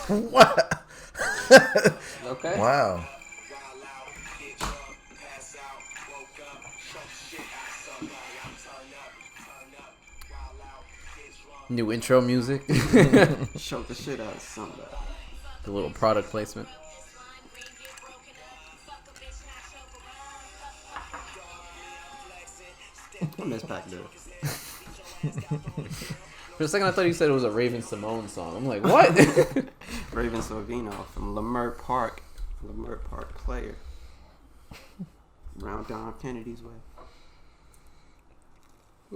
What? Okay. Wow. New intro music. Choke the shit out of somebody. The little product placement. I miss Pac Dill. For a second, I thought you said it was a Raven Simone song. I'm like, what? Raven Sorvino from Leimert Park player. Round Don Kennedy's way.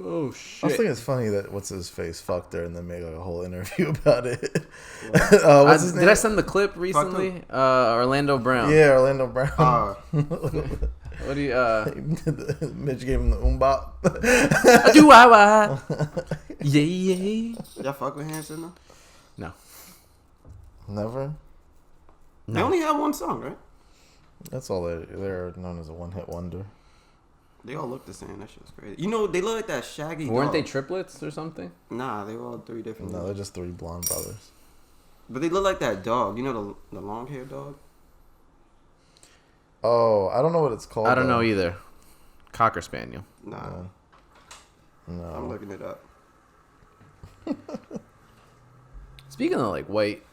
Oh, I shit. was thinking it's funny that what's his face fucked her and then made like a whole interview about it. What's his name? Did I send the clip recently? Orlando Brown. Yeah, Orlando Brown. What do you, Mitch gave him the umbop. Yeah. Y'all fuck with Hanson though? No. Never. They only have one song, right? That's all they're known as a one-hit wonder. They all look the same. That shit was crazy. You know, they look like that shaggy Weren't dog. they triplets or something? Nah, they were all three different. No, they're just three blonde brothers. But they look like that dog. You know the long-haired dog? Oh, I don't know what it's called. I don't know either. Cocker Spaniel. Nah. No. I'm looking it up. Speaking of like white,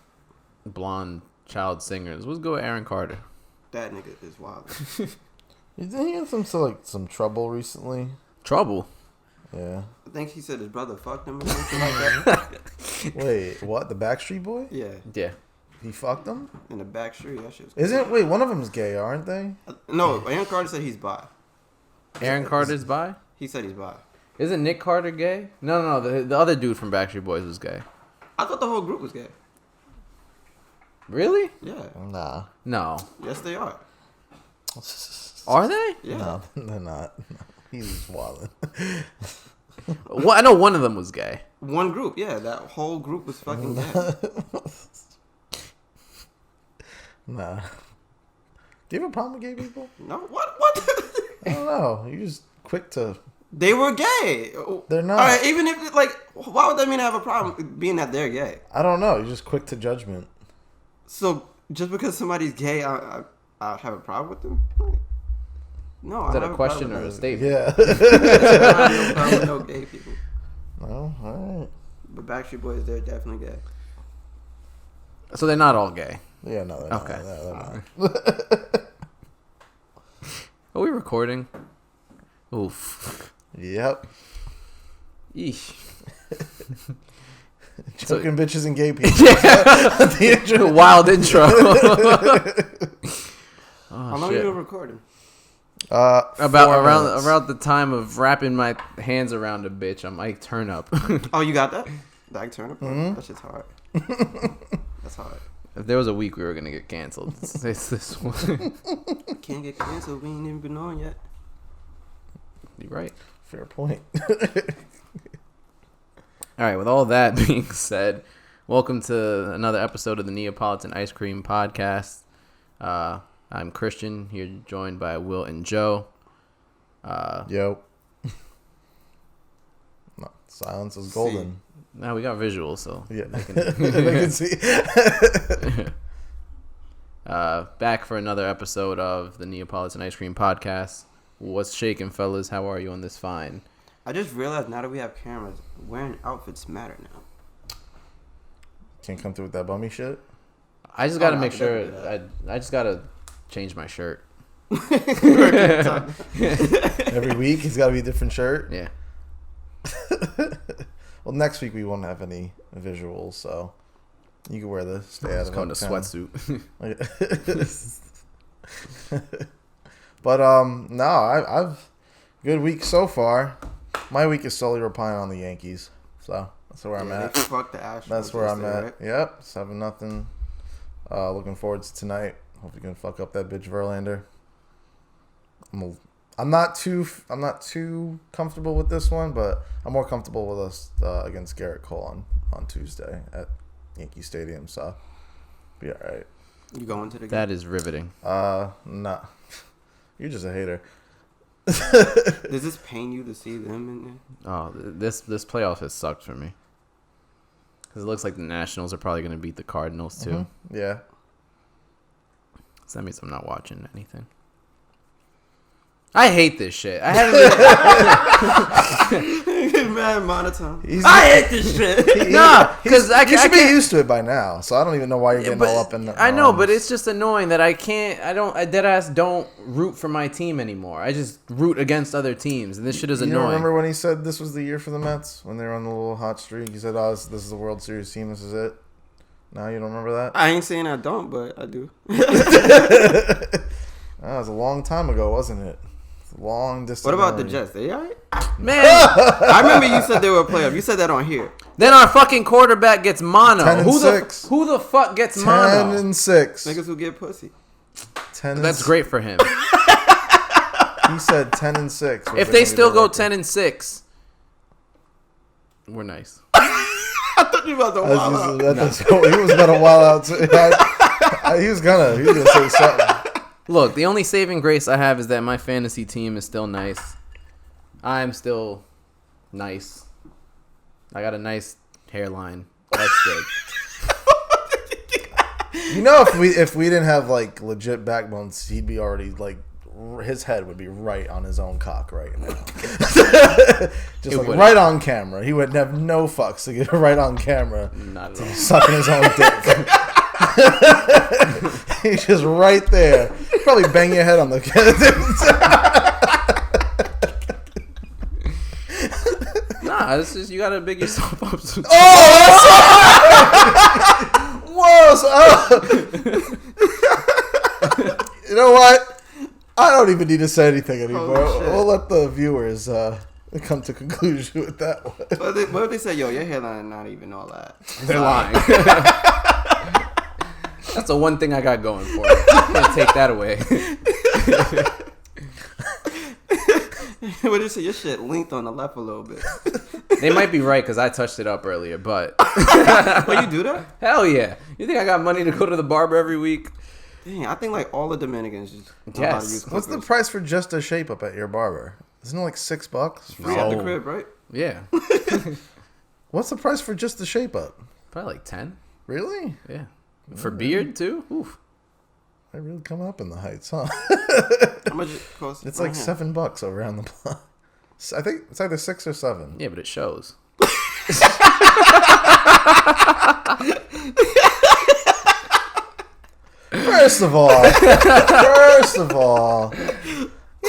blonde child singers, let's go with Aaron Carter. That nigga is wild. Didn't he have some trouble recently? Trouble. Yeah. I think he said his brother fucked him or something like that. Wait, what? The Backstreet Boy? Yeah. Yeah. He fucked him? In the back street. That shit was Isn't? Wait, one of them's gay, aren't they? No, Aaron Carter said he's bi. Aaron Carter's bi? He said he's bi. Isn't Nick Carter gay? No. The other dude from Backstreet Boys was gay. I thought the whole group was gay. Really? Yeah. Nah. No. Yes, they are. Are they? Yeah. No, they're not. He's just wilding. Well, I know one of them was gay. One group, yeah. That whole group was fucking gay. Nah. Do you have a problem with gay people? No, what? I don't know. You're just quick to... They were gay. They're not. All right, even if, like, why would that mean I have a problem being that they're gay? I don't know. You're just quick to judgment. So, just because somebody's gay, I have a problem with them? Like, no, Is that I have a question or problem a with statement? Yeah. I have no problem with no gay people. No, all right. But Backstreet Boys, they're definitely gay. So they're not all gay. Yeah, no, they're Okay. not. No, they're not. Are we recording? Oof. Yep. Yeesh. Choking bitches and gay people. Wild intro. How long are you recording? Around the time of wrapping my hands around a bitch, I might turn up. Oh, you got that? That turn up? Mm-hmm. That shit's hard. That's hard. If there was a week we were gonna get canceled, it's this one. Can't get canceled. We ain't even been on yet. You're right. Fair point. All right. With all that being said, welcome to another episode of the Neapolitan Ice Cream Podcast. I'm Christian. Here joined by Will and Joe. Yo. No, silence is golden. Now we got visuals, so Yeah. I can see. back for another episode of the Neapolitan Ice Cream Podcast. What's shaking, fellas? How are you on this fine? I just realized now that we have cameras, wearing outfits matter now. Can't come through with that bummy shit. I just gotta no, make I sure. could I just gotta change my shirt. Every week he's got to be a different shirt. Yeah. Well, next week we won't have any visuals, so you can wear this. Stay out Just of come to uptown. sweatsuit. But no, I've good week so far. My week is solely relying on the Yankees, so that's where I'm at. Fuck the Astros. That's where I'm at. Right? Yep, 7-0. Looking forward to tonight. Hope you can fuck up that bitch Verlander. I'm not too comfortable with this one, but I'm more comfortable with us against Garrett Cole on Tuesday at Yankee Stadium. So be all right. You going to the game? That is riveting. Nah. You're just a hater. Does this pain you to see them in there? Oh, this playoff has sucked for me. Because it looks like the Nationals are probably going to beat the Cardinals, too. Mm-hmm. Yeah. So that means I'm not watching anything. I hate this shit. I haven't Mad monotone. I hate this shit. Nah, because you should be used to it by now. So I don't even know why you're getting all up in. I know, but it's just annoying that I deadass don't root for my team anymore. I just root against other teams, and this shit is You annoying. remember when he said this was the year for the Mets when they were on the little hot streak? He said, "Oh, this is the World Series team. This is it." No, you don't remember that? I ain't saying I don't, but I do. That was a long time ago, wasn't it? Long distance. What about the memory. Jets? They alright? Man, I remember you said they were a playoff. You said that on here. then our fucking quarterback gets mono. 10-6. Who the fuck gets 10-6. mono? Niggas who get pussy. 10. That's great for him. He said 10-6. If they still go 10-6, we're nice. I thought you were about to wild out. He was about to wild out. Too. He was gonna say something. Look, the only saving grace I have is that my fantasy team is still nice. I'm still nice. I got a nice hairline. That's good. You know, if we didn't have like legit backbones, he'd be already like his head would be right on his own cock right now. Just like right on camera. He would have no fucks to get right on camera. Not at all. Sucking his own dick. He's just right there. Probably bang your head on the Nah, it's just you gotta big yourself up. Whoa! You know what? I don't even need to say anything anymore. We'll let the viewers come to conclusion with that one. What if they say, yo, your hairline not even all that? They're lying. That's the one thing I got going for it. Can't take that away. What did you say? Your shit linked on the left a little bit. They might be right because I touched it up earlier, but Well, you do that? hell yeah! You think I got money to go to the barber every week? Dang, I think like all the Dominicans just know Yes. how to use What's the clippers. price for just a shape up at your barber? Isn't it like $6? Free at the No. crib, right? Yeah, What's the price for just the shape up? probably like 10. Really? Yeah, for beard too. Oof. I really come up in the heights, huh? How much it costs? It's like $7 around the block. I think it's either 6 or 7. Yeah, but it shows. First of all, you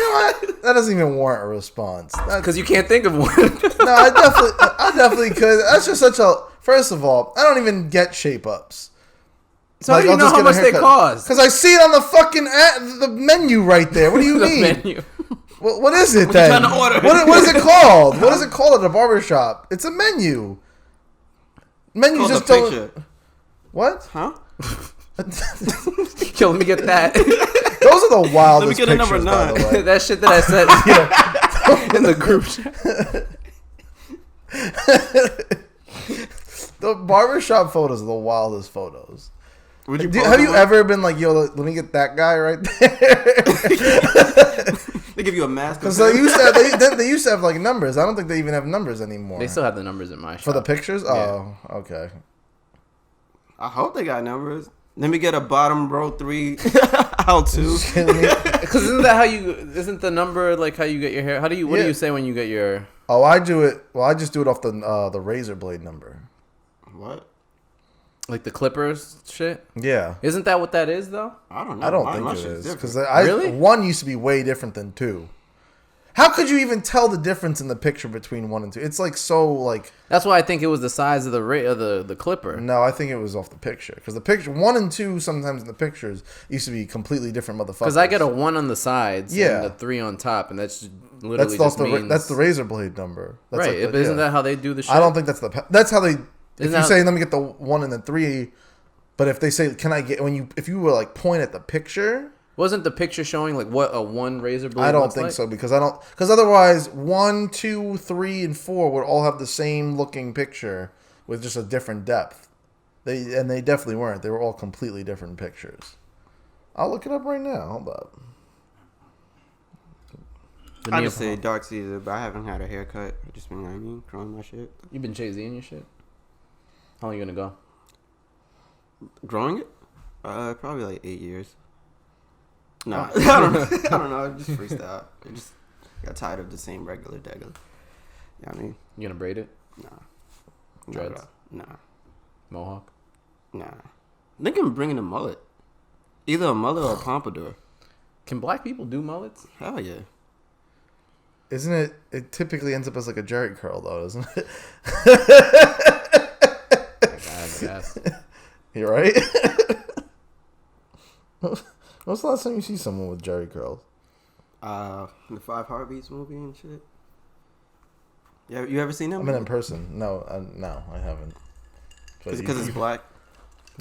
know what? That doesn't even warrant a response. Because you can't think of one. No, I definitely could. That's just such a. First of all, I don't even get shape ups. So how do you know how much they cost? Because I see it on the fucking the menu right there. What do you The mean? menu. What is it then? trying to order? What is it called? What is it called at a barbershop? It's a menu. Menus Called just the don't. picture. What? Huh? Yo, let me get that. Those are the wildest Let me get a pictures, number by the 9. way. That shit that I said in the group chat. The barbershop photos are the wildest photos. Would you Have you ever been like, yo, let me get that guy right there? They give you a mask. Because they used to have like numbers. I don't think they even have numbers anymore. They still have the numbers in my shop. For the pictures? Oh, okay. I hope they got numbers. Let me get a bottom row 3 out 2. Because isn't the number like how you get your hair? What do you say when you get your... Oh, I do it. Well, I just do it off the razor blade number. What? Like the clippers shit? Yeah. Isn't that what that is though? I don't know. I don't My think it shit's is. different. Because Really? one used to be way different than 2. How could you even tell the difference in the picture between 1 and 2? It's like so like... That's why I think it was the size of the clipper. No, I think it was off the picture. Because the picture 1 and 2 sometimes in the pictures used to be completely different motherfuckers. Because I get a 1 on the sides Yeah. and a 3 on top, and that's literally means... That's the razor blade number. That's right, like but isn't that how they do the shit? I don't think that's how they... If you that- say, let me get the 1 and the 3... But if they say, can I get... If you were like point at the picture... Wasn't the picture showing like what a 1 razor blade I don't looks think like? so because otherwise 1, 2, 3, and 4 would all have the same looking picture with just a different depth. They definitely weren't. They were all completely different pictures. I'll look it up right now. Hold up. I just say dark Caesar, but I haven't had a haircut. I just been, growing my shit. You been Jay-Z in your shit? How long you gonna go? Growing it? Probably like 8 years. Nah, I don't know. I just freestyle. I just got tired of the same regular degular. You know what I mean? You gonna braid it? Nah. Dreads? Nah. Mohawk? Nah. They can bring in a mullet. Either a mullet or a pompadour. Can black people do mullets? Hell yeah. Isn't it? It typically ends up as like a jerry curl, though, doesn't it? I guess. You're right. What's the last time you see someone with jerry curls? The 5 Heartbeats movie and shit. Yeah, you ever seen them? I mean, in person. No, no, I haven't. Because it's black.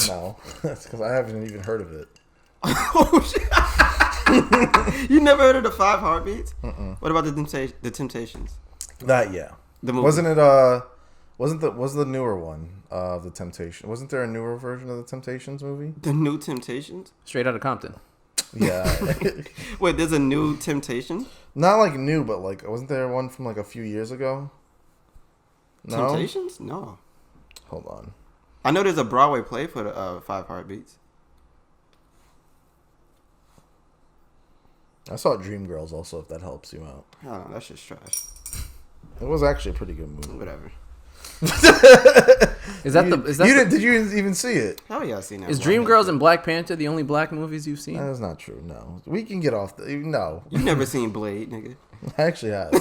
No, that's because I haven't even heard of it. Oh shit! You never heard of the 5 Heartbeats? Mm-mm. What about the Temptations? That yeah. The movie. Wasn't it? Was the newer one of the Temptation? Wasn't there a newer version of the Temptations movie? The new Temptations? Straight Outta Compton. Yeah. Wait, there's a new Temptation? Not like new, but like wasn't there one from like a few years ago? No? Temptations? No. Hold on. I know there's a Broadway play for the 5 Heartbeats. I saw Dreamgirls also, if that helps you out. Oh, that's just trash. It was actually a pretty good movie. Whatever. Did you even see it? Hell yeah, I seen that. Is Dreamgirls and Black Panther the only black movies you've seen? That is not true. No, we can get off. No, You never seen Blade, nigga. I actually have.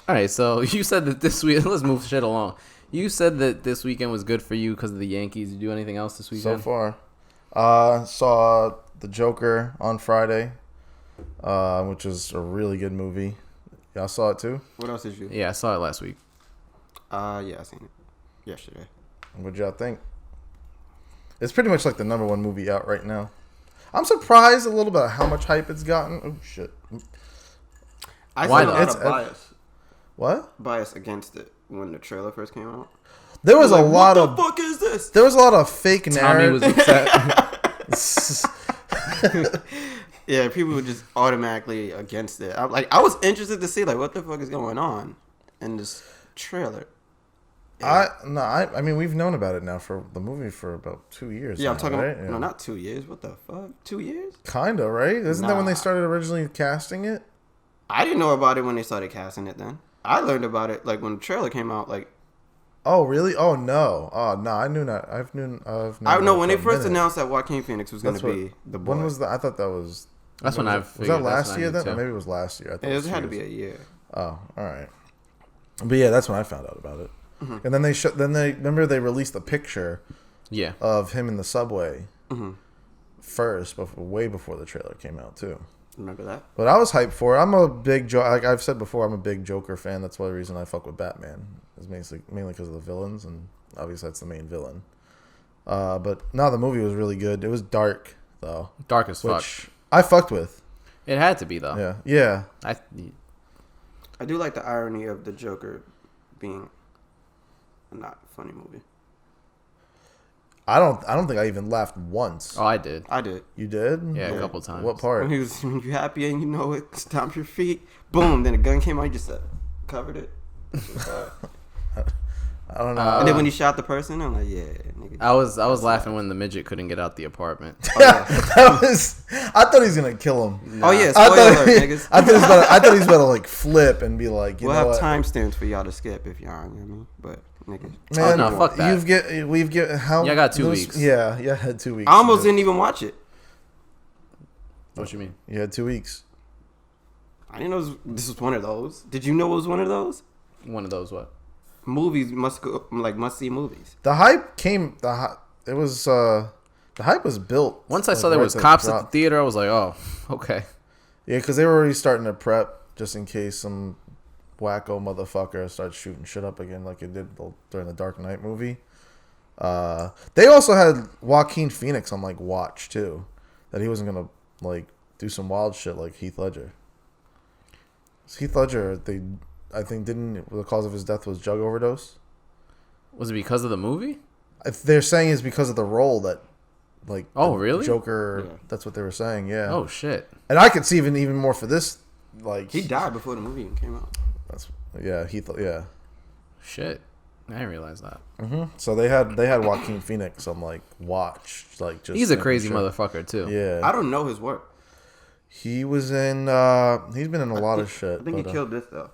All right, so you said that this week. Let's move shit along. You said that this weekend was good for you because of the Yankees. Did you do anything else this weekend? So far, saw The Joker on Friday, which is a really good movie. Y'all saw it too? What else did you? Yeah, I saw it last week. Yeah, I seen it yesterday. What'd y'all think? It's pretty much like the #1 movie out right now. I'm surprised a little bit how much hype it's gotten. Oh shit! I Why saw a lot it's- of bias. What? Bias against it when the trailer first came out. There was a lot what of. the fuck is this? There was a lot of fake Tommy was narrative. upset. Yeah, people were just automatically against it. I was interested to see like what the fuck is going on in this trailer. Yeah. I mean, we've known about it now for the movie for about 2 years. Yeah, now, I'm talking right? about, no, not 2 years. What the fuck? 2 years? Kinda, right? Isn't that when they Nah. started originally casting it? I didn't know about it when they started casting it then. I learned about it like when the trailer came out. Like, Oh, really? Oh, no. Oh, no. I knew not. I've known. I know when they for a first minute. announced that Joaquin Phoenix was going to be the boy. When was that? I thought that was. That's when I Was figured. that that's last when I year knew then? Or too. maybe it was last year. I thought It had to 2 be years. a year. Oh, all right. But yeah, that's when I found out about it. Mm-hmm. And then they released the picture Yeah. of him in the subway Mm-hmm. first, way before the trailer came out too. Remember that? But I was hyped for it. I'm a big like I've said before, I'm a big Joker fan. That's why the reason I fuck with Batman is mainly because of the villains, and obviously that's the main villain. But no, the movie was really good. It was dark though, Dark as fuck. which I fucked with. It had to be though. Yeah. I do like the irony of the Joker being a not funny movie. I don't think I even laughed once. Oh, I did. I did. You did? Yeah, a couple times. What part? When he was, when you happy and you know it, stomp your feet, boom. Then the gun came out, you just covered it. I don't know. And then when he shot the person, I'm like, yeah, nigga. I was laughing when the midget couldn't get out the apartment. Oh, yeah. I thought he was gonna kill him. Oh, yeah, I spoiler thought, alert, niggas. I thought he was about to like flip and be like, you We'll know have what? timestamps for y'all to skip if y'all, you know what I mean? But, niggas. Man, Oh, no, fuck that. We've get how? Y'all got 2 weeks. Yeah, I had 2 weeks. I almost didn't even watch it. What you mean? You had 2 weeks. I didn't know this was one of those. Did you know it was one of those? One of those what? Movies must see movies. The hype came. It was the hype was built. Once I like, saw there right was to cops drop. at the theater, I was like, oh, okay. Yeah, because they were already starting to prep just in case some wacko motherfucker starts shooting shit up again like it did during the Dark Knight movie. They also had Joaquin Phoenix on like watch too, that he wasn't gonna like do some wild shit like Heath Ledger. Heath Ledger, I think the cause of his death was drug overdose. Was it because of the movie? If they're saying it's because of the role that like. Oh, really? Joker. Yeah. That's what they were saying. Yeah. Oh shit. And I could see even more for this. Like He died before the movie even came out. That's yeah. Yeah. Shit. I didn't realize that. So they had Joaquin Phoenix on like watch like just. He's a crazy motherfucker too. Yeah. I don't know his work. He was in. He's been in a lot of shit. I think he killed this though.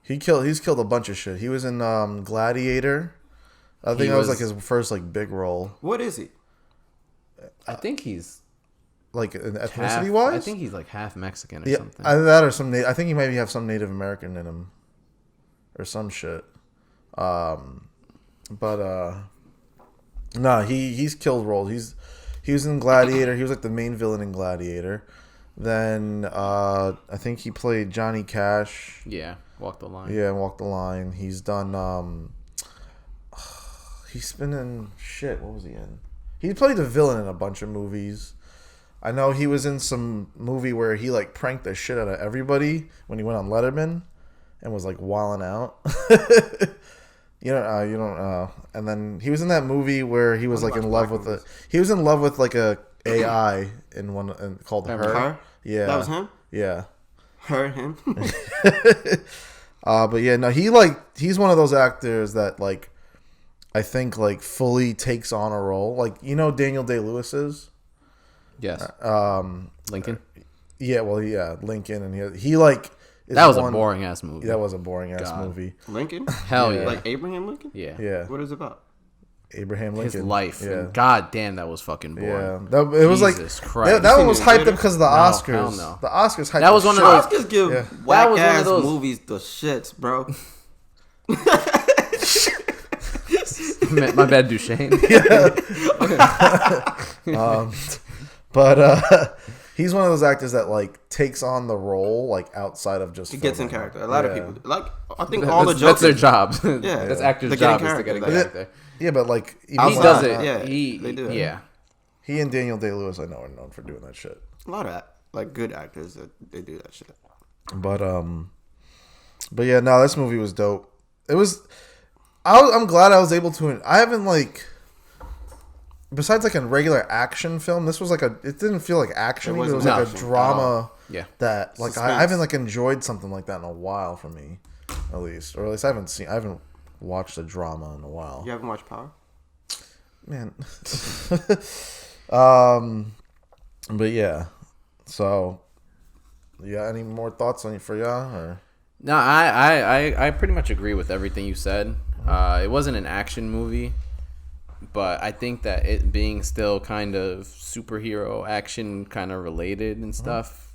He's killed a bunch of shit. He was in Gladiator. I think that was like his first like big role. What is he? I think he's like ethnicity wise. I think he's like half Mexican or something. Either that or some. I think he maybe have some Native American in him, or some shit. No, he's killed roles. He was in Gladiator. He was like the main villain in Gladiator. Then I think he played Johnny Cash. Yeah, Walk the Line. Yeah, Walk the Line. He's done. He's been in shit. What was he in? He played the villain in a bunch of movies. I know he was in some movie where he like pranked the shit out of everybody when he went on Letterman and was like wilding out. You don't. And then he was in that movie where he was like in love with he was in love with like a AI in one called Her. Yeah, that was him. Yeah, him. But yeah, no, he's one of those actors that like I think like fully takes on a role. Like Daniel Day-Lewis is. Yes. Lincoln. Yeah, well, yeah, Lincoln, and he like. That was a boring ass movie. That was a boring ass movie. Lincoln? Hell yeah. Like Abraham Lincoln? Yeah. Yeah. What is it about? Abraham Lincoln. His life. Yeah. And God damn, that was fucking boring. Yeah. It was Jesus like Christ. that one was hyped up because of the Oscars. Hell no. The Oscars hyped. That was one of those. Oscars give That was whack one of ass those- movies the shits, bro. My bad, Duchesne. But he's one of those actors that like takes on the role like outside of just. He gets in character. A lot of people like. I think That's their job. Yeah. That's actor's They get in job is to get a character. character. Yeah, but like He Outside, does it. yeah, He they do it. Yeah. he and Daniel Day-Lewis, I know, are known for doing that shit. A lot of like good actors that they do that shit. But yeah, no, this movie was dope. It was. I'm glad I was able to. I haven't like. Besides like a regular action film, this was like it didn't feel like action. It was like a drama. Yeah. That like I haven't like enjoyed something like that in a while for me, at least, or at least I haven't watched a drama in a while. You haven't watched Power? Man. But yeah, so you got any more thoughts for y'all or? No, I pretty much agree with everything you said. It wasn't an action movie, but I think that it being still kind of superhero action kind of related and stuff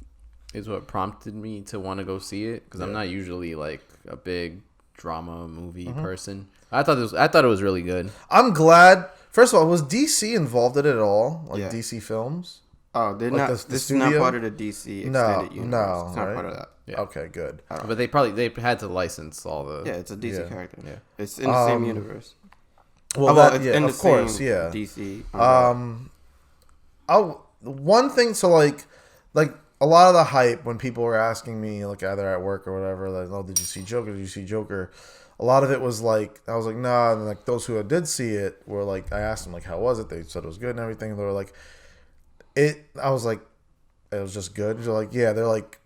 is what prompted me to want to go see it, because I'm not usually like a big drama movie person. I thought it was really good. I'm glad. First of all, was DC involved in it at all? Like DC Films? Oh, they're Like not. the This studio? is not part of the DC extended universe. No, It's not right? part of that. Yeah. Okay, good. But they had to license all the. Yeah, it's a DC Yeah. character. Yeah. It's in the same universe. Well, it's yeah, in of course, same yeah. DC. One thing, so like a lot of the hype when people were asking me, like either at work or whatever, like, oh, did you see Joker? Did you see Joker? A lot of it was like, I was like, nah. And like those who did see it were like, I asked them like, how was it? They said it was good and everything. They were like, I was like, it was just good. They're like, yeah. They're like,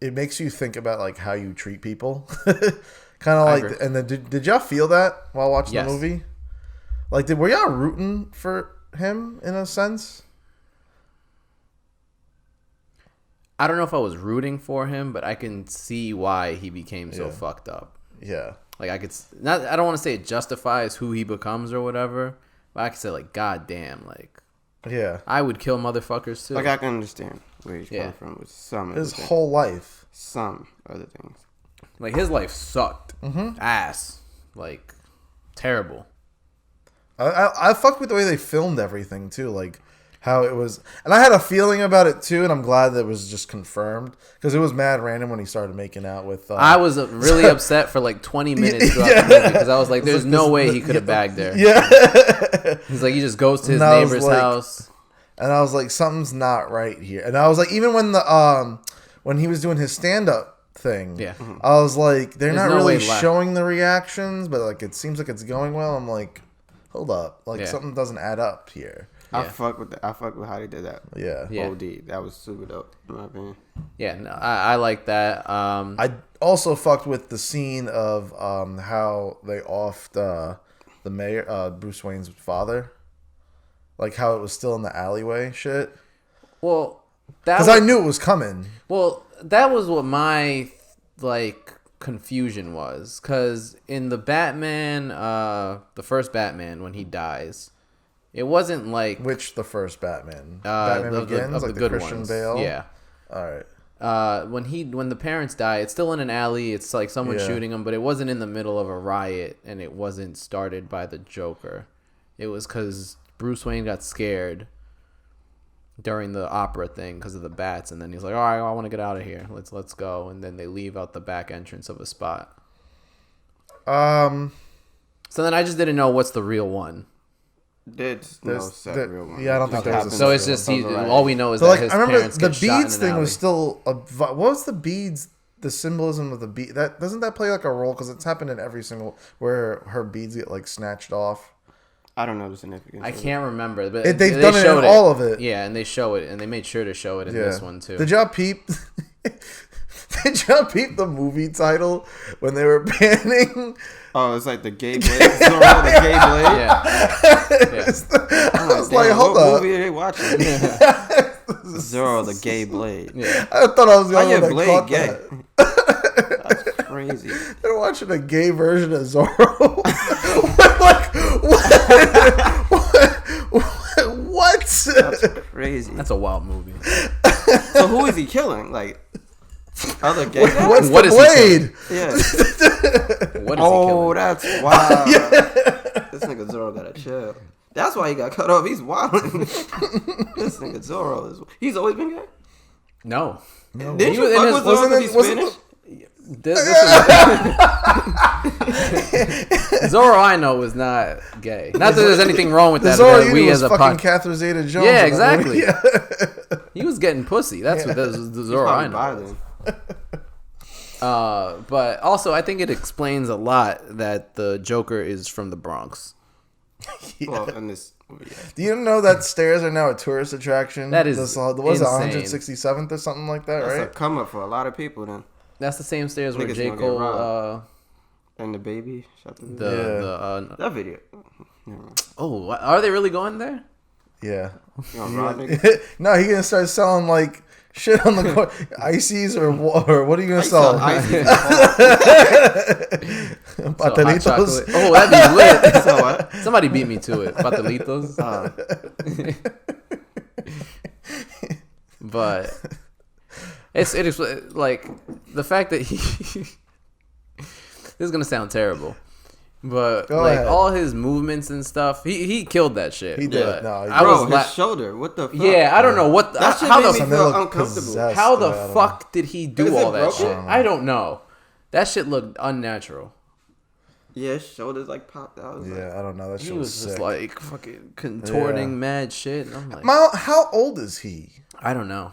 it makes you think about like how you treat people. Kind of like, agree. and then did y'all feel that while watching Yes. the movie? Like, were y'all rooting for him in a sense? I don't know if I was rooting for him, but I can see why he became so fucked up. Yeah. Like I don't want to say it justifies who he becomes or whatever, but I could say like, God damn, like Yeah. I would kill motherfuckers too. Like I can understand where he's coming from with some of His the things. whole life. Some other things. Like his life sucked ass, like terrible. I fucked with the way they filmed everything too, like how it was, and I had a feeling about it too, and I'm glad that it was just confirmed because it was mad random when he started making out with. I was really upset for like 20 minutes throughout the movie because I was like, "There's no way he could have bagged there." Yeah, He's like, he just goes to his And I was neighbor's like- house. and I was like, something's not right here, and I was like, even when he was doing his stand up thing, Yeah. I was like, they're There's not no really way left. showing the reactions, but like it seems like it's going well. I'm like, hold up, like Yeah. something doesn't add up here. I Yeah. fuck with how they did that. Yeah. Yeah. OD. That was super dope, in my opinion. Yeah, no, I like that. I also fucked with the scene of how they offed the mayor, Bruce Wayne's father. Like how it was still in the alleyway shit. Well, that Because I knew it was coming. Well, that was what my like confusion was. Because in the Batman, the first Batman, when he dies, it wasn't like The first Batman? Batman Begins? of Like the the good Christian ones. Bale? Yeah. Alright. When the parents die, it's still in an alley. It's like someone shooting them, but it wasn't in the middle of a riot, and it wasn't started by the Joker. It was because Bruce Wayne got scared during the opera thing because of the bats, and then he's like, "All right, I want to get out of here. Let's go." And then they leave out the back entrance of a spot. So then I just didn't know what's the real one. There's no set real one. Yeah, I don't think there's a So it's just all we know is that his I remember parents the get shot beads in an thing was alley. still what was the beads? The symbolism of the bead that doesn't that play like a role because it's happened in every single where her beads get like snatched off. I don't know the significance. I can't remember, but They've they done it showed in all of it. Yeah, and they show it, and they made sure to show it in this one too. Did y'all peep? Did y'all peep the movie title when they were panning? Oh, it's like the gay blade. Zorro, the gay blade. Yeah. I was like, hold what up. movie are they watching? Zorro, the gay blade. Yeah. I thought I was the Why only your one that blade caught gay? that. That's crazy. They're watching a gay version of Zorro. What? That's crazy. That's a wild movie. So who is he killing? Like other gay guys? What's What the is he blade? Yeah. What is he Oh, killing? that's wild. This nigga Zorro gotta chill. That's why he got cut off. He's wilding. This nigga Zorro is. He's always been gay. No. Didn't He you was in fuck his- with Zorro wasn't because it- he's wasn't Spanish? Zorro, I know, was not gay. Not that there's anything wrong with The that. Zorro that you we knew as was a fucking podcast. Catherine Zeta-Jones. Yeah, in that movie. exactly. He was getting pussy. That's what the He's Zorro I probably know. violent. But also, I think it explains a lot that the Joker is from the Bronx. Well, in this movie, yeah. Do you know that stairs are now a tourist attraction? That is what was it, insane. 167th or something like that, That's a right? come up for a lot of people then. That's the same stairs where Niggas J. gonna get Cole, robbed. And the baby. Shot the baby. That video. Never mind. are they really going there? Yeah. You want rob niggas? No, he's gonna start selling like shit on the court, ices or what are you gonna sell? Patelitos. chocolate. Oh, that'd be lit. So what? Somebody beat me to it. Patelitos. But it is like the fact that he this is gonna sound terrible, but Go like ahead. all his movements and stuff, he killed that shit. He did. But No, he I did. was Bro, his shoulder. What the fuck? yeah, I don't know what the, That shit how made the me And they feel look uncomfortable. possessed. how I the don't know. fuck did he do Is it all that broken? shit? I don't know. That shit looked unnatural. Yeah, his shoulders like popped out. I was like, Yeah, I don't know. That He shit was was just sick. like fucking contorting mad shit. And I'm like, How old is he? I don't know.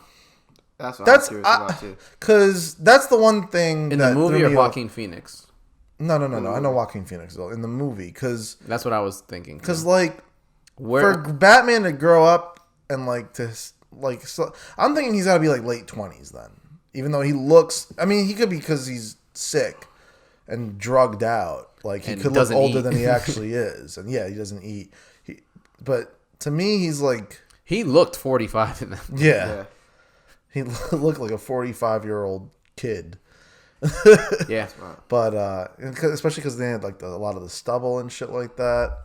that's what That's I'm curious about too. because that's the one thing In that the movie threw or me off. Joaquin Phoenix? No. I know Joaquin Phoenix though in the movie because That's what I was thinking. like Where for Batman to grow up and like to like so, I'm thinking he's got to be like late 20s then. Even though he looks, I mean, he could be because he's sick and drugged out. Like he And could look doesn't older eat. than he actually is, and yeah, he doesn't eat. But to me, he's like, he looked 45 in that. yeah. He looked like a 45-year-old kid. Yeah. But especially because they had like a lot of the stubble and shit like that.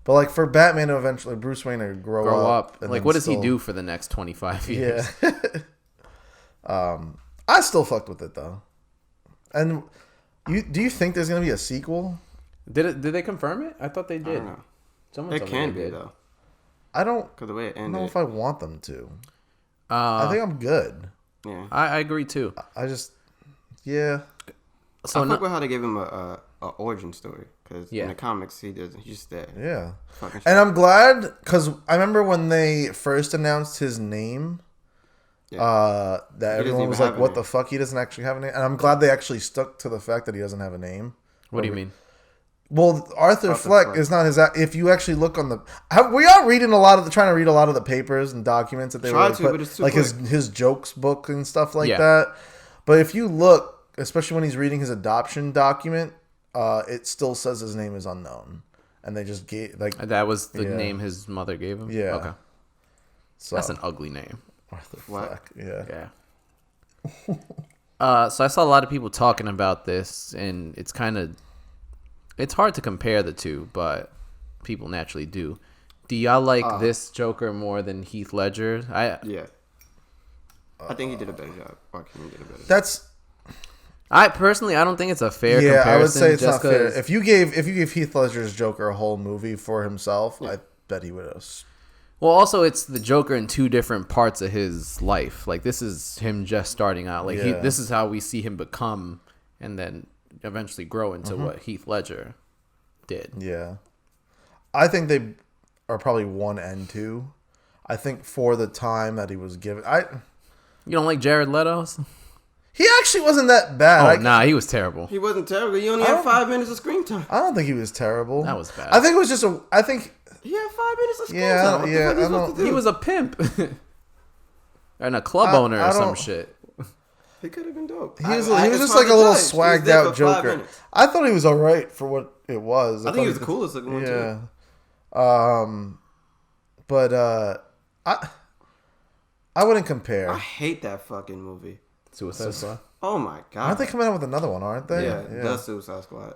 But like for Batman to eventually Bruce Wayne to grow up. And Like, then what does he still- do for the next 25 years? Yeah. I still fucked with it though. And do you think there's gonna be a sequel? Did they confirm it? I thought they I did. don't know. Someone It told me can they be did. though, I don't because the way it know ended. if I want them to. I think I'm good. Yeah. I agree too. I just, yeah. So I fuck with how they gave him a origin story because Yeah. in the comics he doesn't. He's just there. Yeah. Fucking shit. And I'm glad because I remember when they first announced his name, that everyone even was have like, a what name. the fuck? He doesn't actually have a name. And I'm glad they actually stuck to the fact that he doesn't have a name. what do you mean? Well, Arthur Fleck Fleck is not his. If you actually look on the, we are reading trying to read a lot of the papers and documents that they were but it's too like quick. his jokes book and stuff like that. But if you look, especially when he's reading his adoption document, it still says his name is unknown, and they just gave that was the name his mother gave him. Yeah. Okay. So that's an ugly name. Arthur Fleck. Yeah. So I saw a lot of people talking about this, and it's hard to compare the two, but people naturally do. Do y'all like this Joker more than Heath Ledger? Yeah. I think he did a better job. Joaquin did a better job. That's. I don't think it's a fair comparison. I would say it's just not fair. If you gave Heath Ledger's Joker a whole movie for himself, I bet he would have. Well, also it's the Joker in two different parts of his life. Like this is him just starting out. Like this is how we see him become, and then eventually grow into what Heath Ledger did. Yeah, I think they are probably 1 and 2. I think for the time that he was given, You don't like Jared Leto's? He actually wasn't that bad. Nah, he was terrible. He wasn't terrible. You only had 5 minutes of screen time. I don't think he was terrible. That was bad. I think it was just I think he had 5 minutes of screen Yeah, time. What yeah, the fuck I are you supposed don't- to do? He was a pimp. And a club owner or some don't- shit. He could have been dope. he was just like a little swagged out Joker. Minutes. I thought he was all right for what it was. I think he was the coolest looking one too. But I wouldn't compare. I hate that fucking movie. Suicide Squad? Oh my god. Aren't they coming out with another one? Aren't they? Yeah, the Suicide Squad.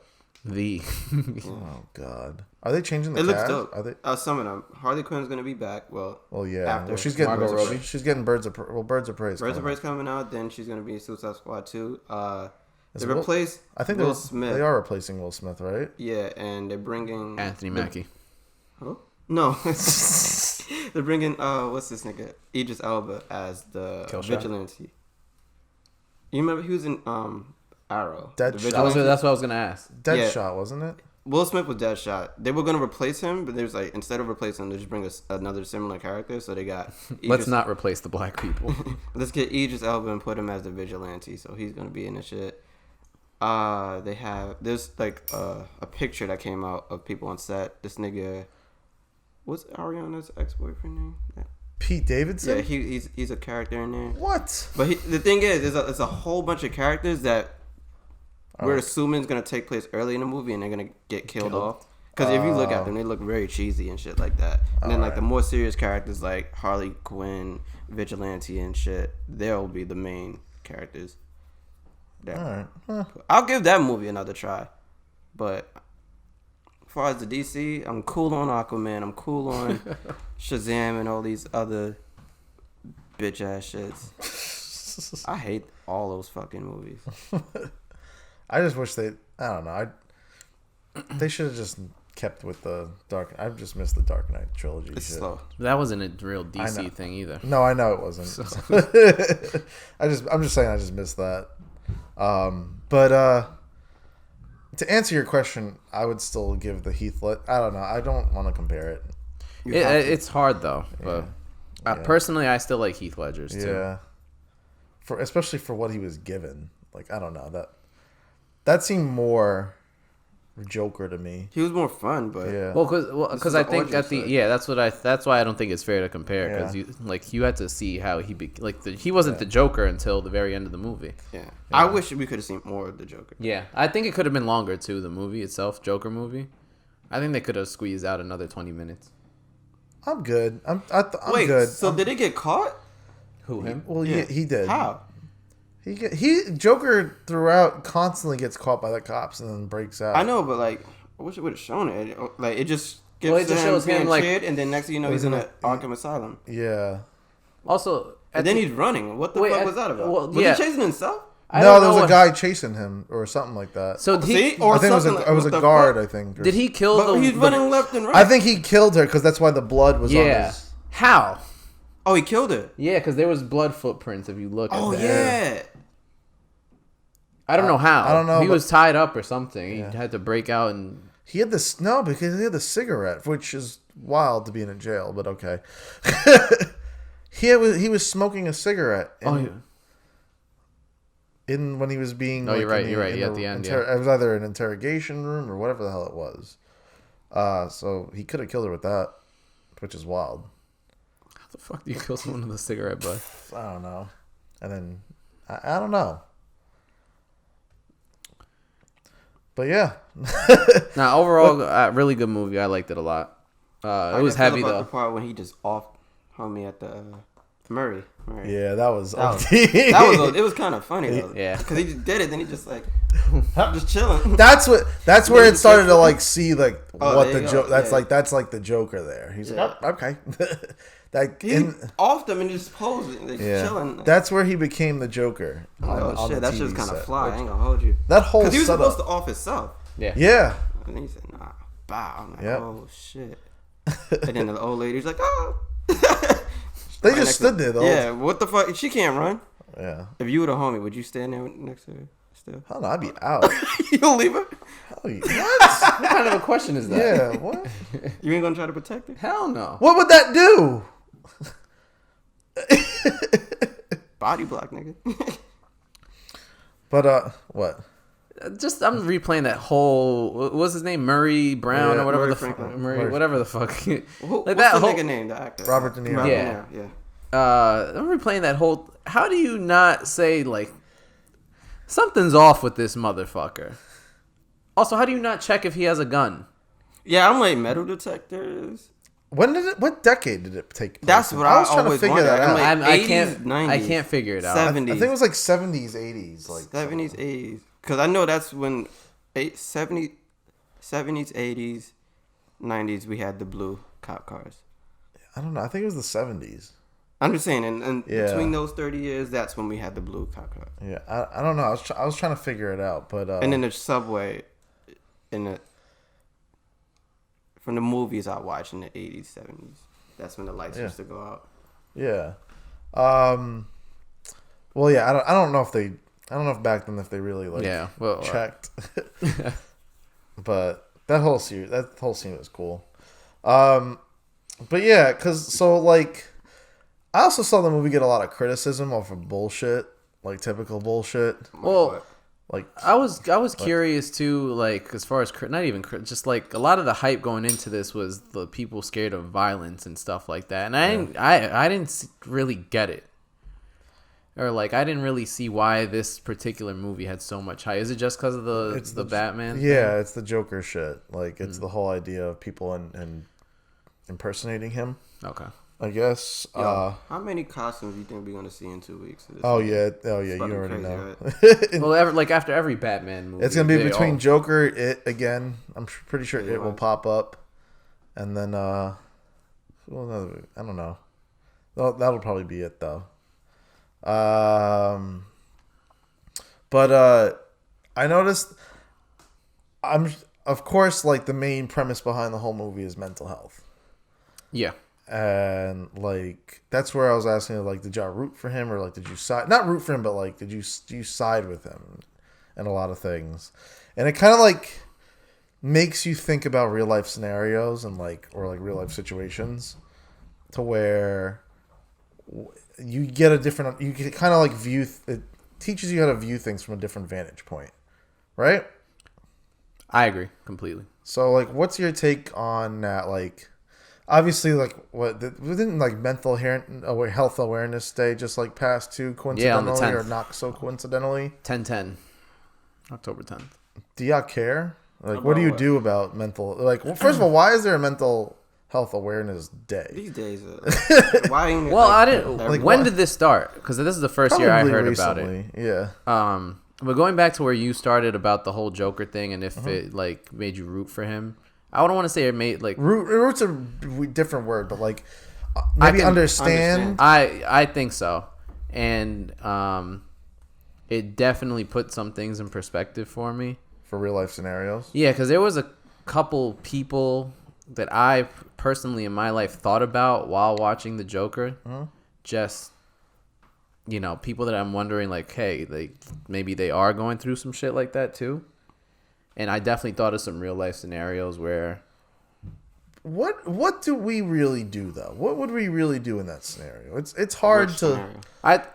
Oh god, are they changing the It looks cast? dope. Are they? Some of them. Harley Quinn's gonna be back. Well, Yeah. after Well, she's getting Margot Robbie. She's getting Birds of Praise. Birds of Prey coming out. Then she's gonna be Suicide Squad 2. They replaced I think Will Smith. They are replacing Will Smith, right? Yeah, and they're bringing Anthony Mackie. Who? No, they're bringing what's this nigga? Idris Elba as the Killshot. vigilante. You remember he was in Arrow. Deadshot. The That's vigilante? what I was gonna ask. Deadshot, wasn't it? Will Smith was Deadshot. They were gonna replace him, but there's like instead of replacing him, they just bring another similar character. So they got Let's not replace the black people. let's get Idris Elba and put him as the vigilante. So he's gonna be in the shit. There's like a picture that came out of people on set. This nigga, what's Ariana's ex-boyfriend name? Pete Davidson. Yeah, he's a character in there. What? But the thing is, it's a whole bunch of characters that we're assuming is gonna take place early in the movie, and they're gonna get killed off. Because if you look at them, they look very cheesy and shit like that. And then like the more serious characters like Harley Quinn, Vigilante, and shit, they'll be the main characters. All right. Huh. I'll give that movie another try. But as far as the DC, I'm cool on Aquaman. I'm cool on Shazam and all these other bitch ass shits. I hate all those fucking movies. I just wish I don't know. They should have just kept with the Dark. I've just missed the Dark Knight trilogy. It's shit. slow. That wasn't a real I know. DC thing either. No, I know it wasn't. I'm just saying I just missed that. But to answer your question, I would still give the Heath Ledger. I don't know. I don't want to compare it. It's hard though. But personally, I still like Heath Ledger's too. Yeah. Especially for what he was given. Like, I don't know. That seemed more Joker to me. He was more fun, but Yeah. Well, because I think that's why I don't think it's fair to compare because you had to see how he wasn't the Joker until the very end of the movie. yeah. I wish we could have seen more of the Joker. Yeah, I think it could have been longer too. The movie itself, Joker movie, I think they could have squeezed out another 20 minutes. I'm good. I'm Wait, good. so did it get caught? Who him? Well, Yeah. he did. How? Joker throughout constantly gets caught by the cops and then breaks out. I know, but like, I wish it would have shown it. Like, it just gets Well, it just shows him, being like- cheered, and then next thing you know, he's in an Arkham Asylum. Yeah. Also, And then he's running. What the fuck was that about? well, was yeah. he chasing himself? No, there was a guy chasing him or something like that. So See? I think it was a what the guard. fuck? I think. did he kill But the? he's running left and right. I think he killed her because that's why the blood was on Yeah. his. How? Oh, he killed her. Yeah, because there was blood footprints. If you look. Oh at that. yeah. I don't know how. I don't know, He but- was tied up or something. He had to break out and. He had this because he had the cigarette, which is wild to be in a jail, but okay. he was smoking a cigarette. Oh yeah. when he was being. No, like, you're right. You're right. At the end, it was either an interrogation room or whatever the hell it was. So he could have killed her with that, which is wild. How the fuck do you kill someone with a cigarette butt? I don't know. And then I don't know. But yeah. Now overall, really good movie. I liked it a lot. It was heavy though. The part when he just off homie at the Murray. Yeah, that was it was kind of funny though. Yeah, because he just did it, then he just like just chilling. That's where it started to like see like what the joke. That's like the Joker there. He's like, oh, okay. He offed him and just posing, like chilling. Like, that's where he became the Joker. On shit, that shit's kind of fly. I ain't gonna hold you. That whole because he was setup. supposed to off himself. Yeah. And then he said, "Nah, bow." I'm like, oh shit. And then the old lady's like, "Oh." They just stood there though. Yeah, what the fuck? She can't run. Yeah. If you were the homie, would you stand there next to her still? Hell no, I'd be out. You don't leave her? Hell yeah. What? What kind of a question is that? Yeah, what? You ain't gonna try to protect her? Hell no. What would that do? Body block, nigga. But what? Just I'm replaying that whole what was his name, Murray Brown or whatever Murray the Franklin. Murray whatever the fuck. What's that the whole nigga name? The actor. Robert De Niro. Yeah. I'm replaying that whole. How do you not say like something's off with this motherfucker? Also, how do you not check if he has a gun? Yeah, I'm like metal detectors. What decade did it take place? That's what I was trying to always figure wondered. that out. I'm like, I 80s, can't. 90s, I can't figure it out. 70s. I think it was like 70s, 80s, like 70s, 80s. Because I know that's when 70s, 80s, 90s we had the blue cop cars. I don't know. I think it was the 70s. I'm just saying, and between those 30 years, that's when we had the blue cop cars. Yeah, I don't know. I was trying to figure it out, but And then the subway, from the movies I watched in the 80s, 70s. That's when the lights used to go out. Yeah. Well, yeah. I don't know if back then if they really checked. But that whole scene was cool. But yeah, I also saw the movie get a lot of criticism off of bullshit, like typical bullshit. Well, like I was curious too, like as far as not even just like a lot of the hype going into this was the people scared of violence and stuff like that, and I didn't really get it, or like I didn't really see why this particular movie had so much hype. Is it just because of the Batman? Yeah, thing? It's the Joker shit. Like it's the whole idea of people and impersonating him. Okay. I guess. Yo, how many costumes do you think we're gonna see in 2 weeks? You already know. Right? Well, after every Batman movie, it's gonna be between Joker, It again. I'm pretty sure It will pop up, and then I don't know. That'll probably be it though. But I noticed. Of course, like the main premise behind the whole movie is mental health. Yeah. And like that's where I was asking, like, did y'all root for him, or like did you side not root for him, but like do you side with him in a lot of things? And it kind of like makes you think about real life scenarios and or real life situations, to where you get you can kind of like view it teaches you how to view things from a different vantage point, right? I agree completely. So like, what's your take on that? Like, obviously, like, didn't like mental health awareness day just like pass too coincidentally, or not so coincidentally? 10/10, October 10th. Do y'all care? Like, what do you do about mental? Like, well, first of all, why is there a mental health awareness day these days? Why? Ain't well, I didn't. Like, when did this start? Because this is the first year I heard recently. About it. Yeah. But going back to where you started about the whole Joker thing, and if it like made you root for him. I don't want to say it made like root's a different word, but like maybe understand. I think so, and it definitely put some things in perspective for me for real life scenarios. Yeah, because there was a couple people that I personally in my life thought about while watching the Joker. Just people that I'm wondering like, hey, maybe they are going through some shit like that too. And I definitely thought of some real life scenarios where what do we really do though? What would we really do in that scenario? It's hard Which to. scenario?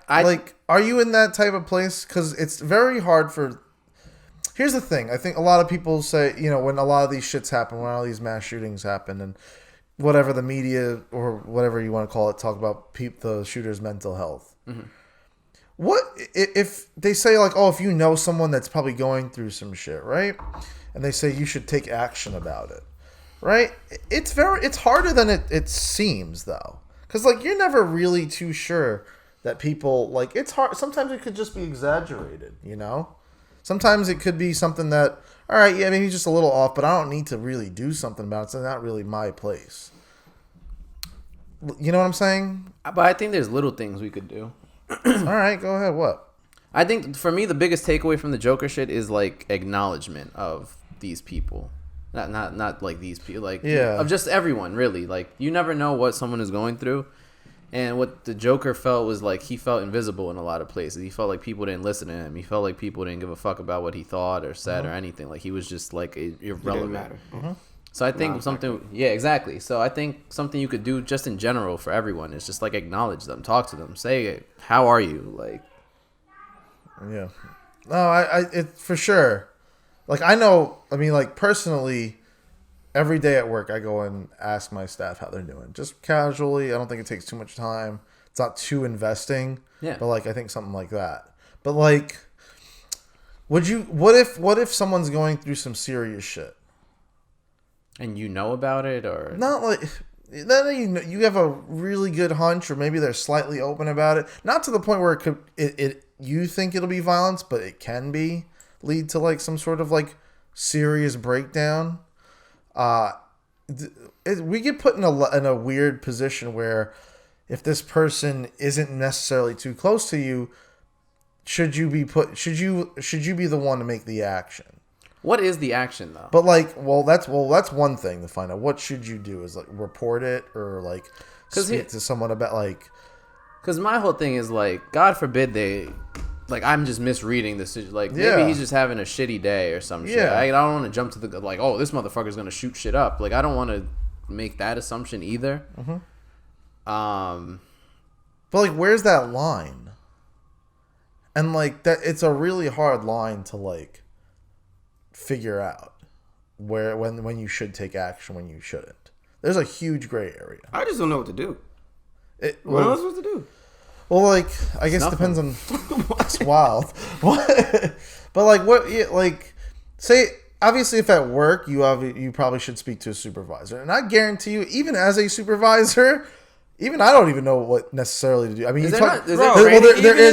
I like. Are you in that type of place? Because it's very hard for. Here's the thing. I think a lot of people say, when a lot of these shits happen, when all these mass shootings happen, and whatever the media or whatever you want to call it, talk about the shooter's mental health. Mm-hmm. What if they say like, oh, if you know someone that's probably going through some shit, right? And they say you should take action about it, right? It's harder than it seems though, because like you're never really too sure that people like it's hard. Sometimes it could just be exaggerated, Sometimes it could be something that, all right, yeah, maybe just a little off, but I don't need to really do something about it. It's not really my place. You know what I'm saying? But I think there's little things we could do. All right, go ahead. What? I think for me the biggest takeaway from the Joker shit is like acknowledgement of these people, not like these people, like of just everyone really. Like you never know what someone is going through, and what the Joker felt was like he felt invisible in a lot of places. He felt like people didn't listen to him. He felt like people didn't give a fuck about what he thought or said or anything. Like he was just like irrelevant. So I think exactly. So I think something you could do just in general for everyone is just like acknowledge them, talk to them, say, how are you? Like, yeah, no, it for sure. Like I know, I mean, like personally, every day at work I go and ask my staff how they're doing, just casually. I don't think it takes too much time. It's not too investing. Yeah. But like I think something like that. But like, what if someone's going through some serious shit? And you know about it, or not like then you have a really good hunch, or maybe they're slightly open about it. Not to the point where you think it'll be violence, but it can lead to like some sort of like serious breakdown. We get put in a weird position where if this person isn't necessarily too close to you, should you be the one to make the action? What is the action though? But like, that's one thing to find out. What should you do? Is like report it or like speak to someone about like. Because my whole thing is like, God forbid I'm just misreading this. Like maybe he's just having a shitty day or some shit. I don't want to jump to the like, oh, this motherfucker's gonna shoot shit up. Like I don't want to make that assumption either. Mm-hmm. But like, where's that line? And like that, it's a really hard line to like figure out when you should take action, when you shouldn't. There's a huge gray area. I just don't know what to do. What am I supposed to do? Well, like I guess it depends on. It's wild. But like what? Yeah, like say obviously if at work you probably should speak to a supervisor, and I guarantee you, even as a supervisor. Even I don't even know what necessarily to do. I mean, there in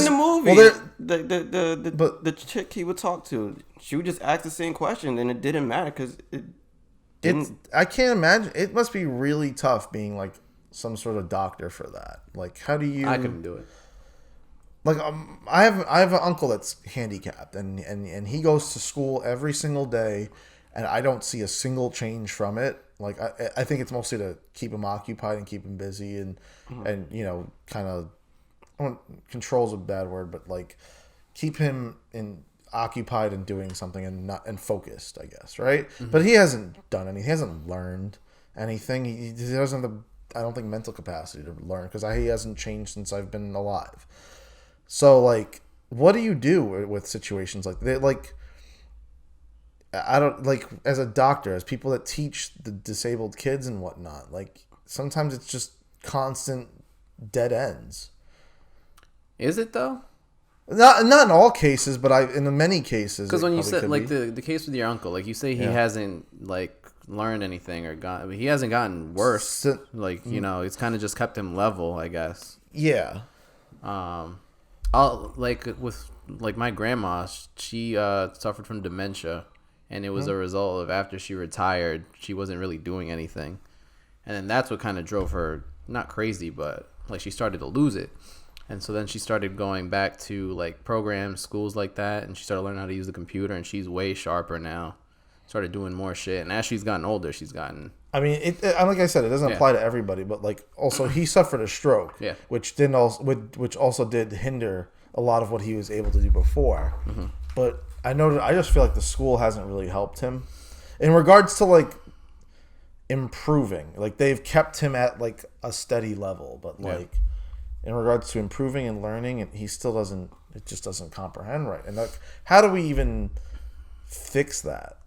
the movie, the chick he would talk to, she would just ask the same question, and it didn't matter because it didn't. I can't imagine. It must be really tough being like some sort of doctor for that. Like, how do you? I couldn't do it. Like, I have an uncle that's handicapped, and he goes to school every single day, and I don't see a single change from it. Like I think it's mostly to keep him occupied and keep him busy and kind of control's a bad word, but like keep him occupied and doing something and focused, I guess, right? Mm-hmm. But he hasn't done anything. He hasn't learned anything. He doesn't have I don't think mental capacity to learn because he hasn't changed since I've been alive. So like, what do you do with situations like that? Like. I don't like as a doctor, as people that teach the disabled kids and whatnot. Like sometimes it's just constant dead ends. Is it though? Not in all cases, but in many cases. Because when you said like the case with your uncle, like you say he hasn't like learned anything or he hasn't gotten worse. Like it's kind of just kept him level, I guess. Yeah. I'll like with like my grandma, she suffered from dementia. And it was a result of after she retired, she wasn't really doing anything. And then that's what kind of drove her, not crazy, but like she started to lose it. And so then she started going back to like programs, schools like that. And she started learning how to use the computer. And she's way sharper now. Started doing more shit. And as she's gotten older, she's gotten... I mean, like I said, it doesn't apply to everybody. But like also he suffered a stroke, which also did hinder a lot of what he was able to do before. Mm-hmm. But... I just feel like the school hasn't really helped him in regards to like improving. Like they've kept him at like a steady level, but like in regards to improving and learning, and he still doesn't. It just doesn't comprehend right. And like, how do we even fix that?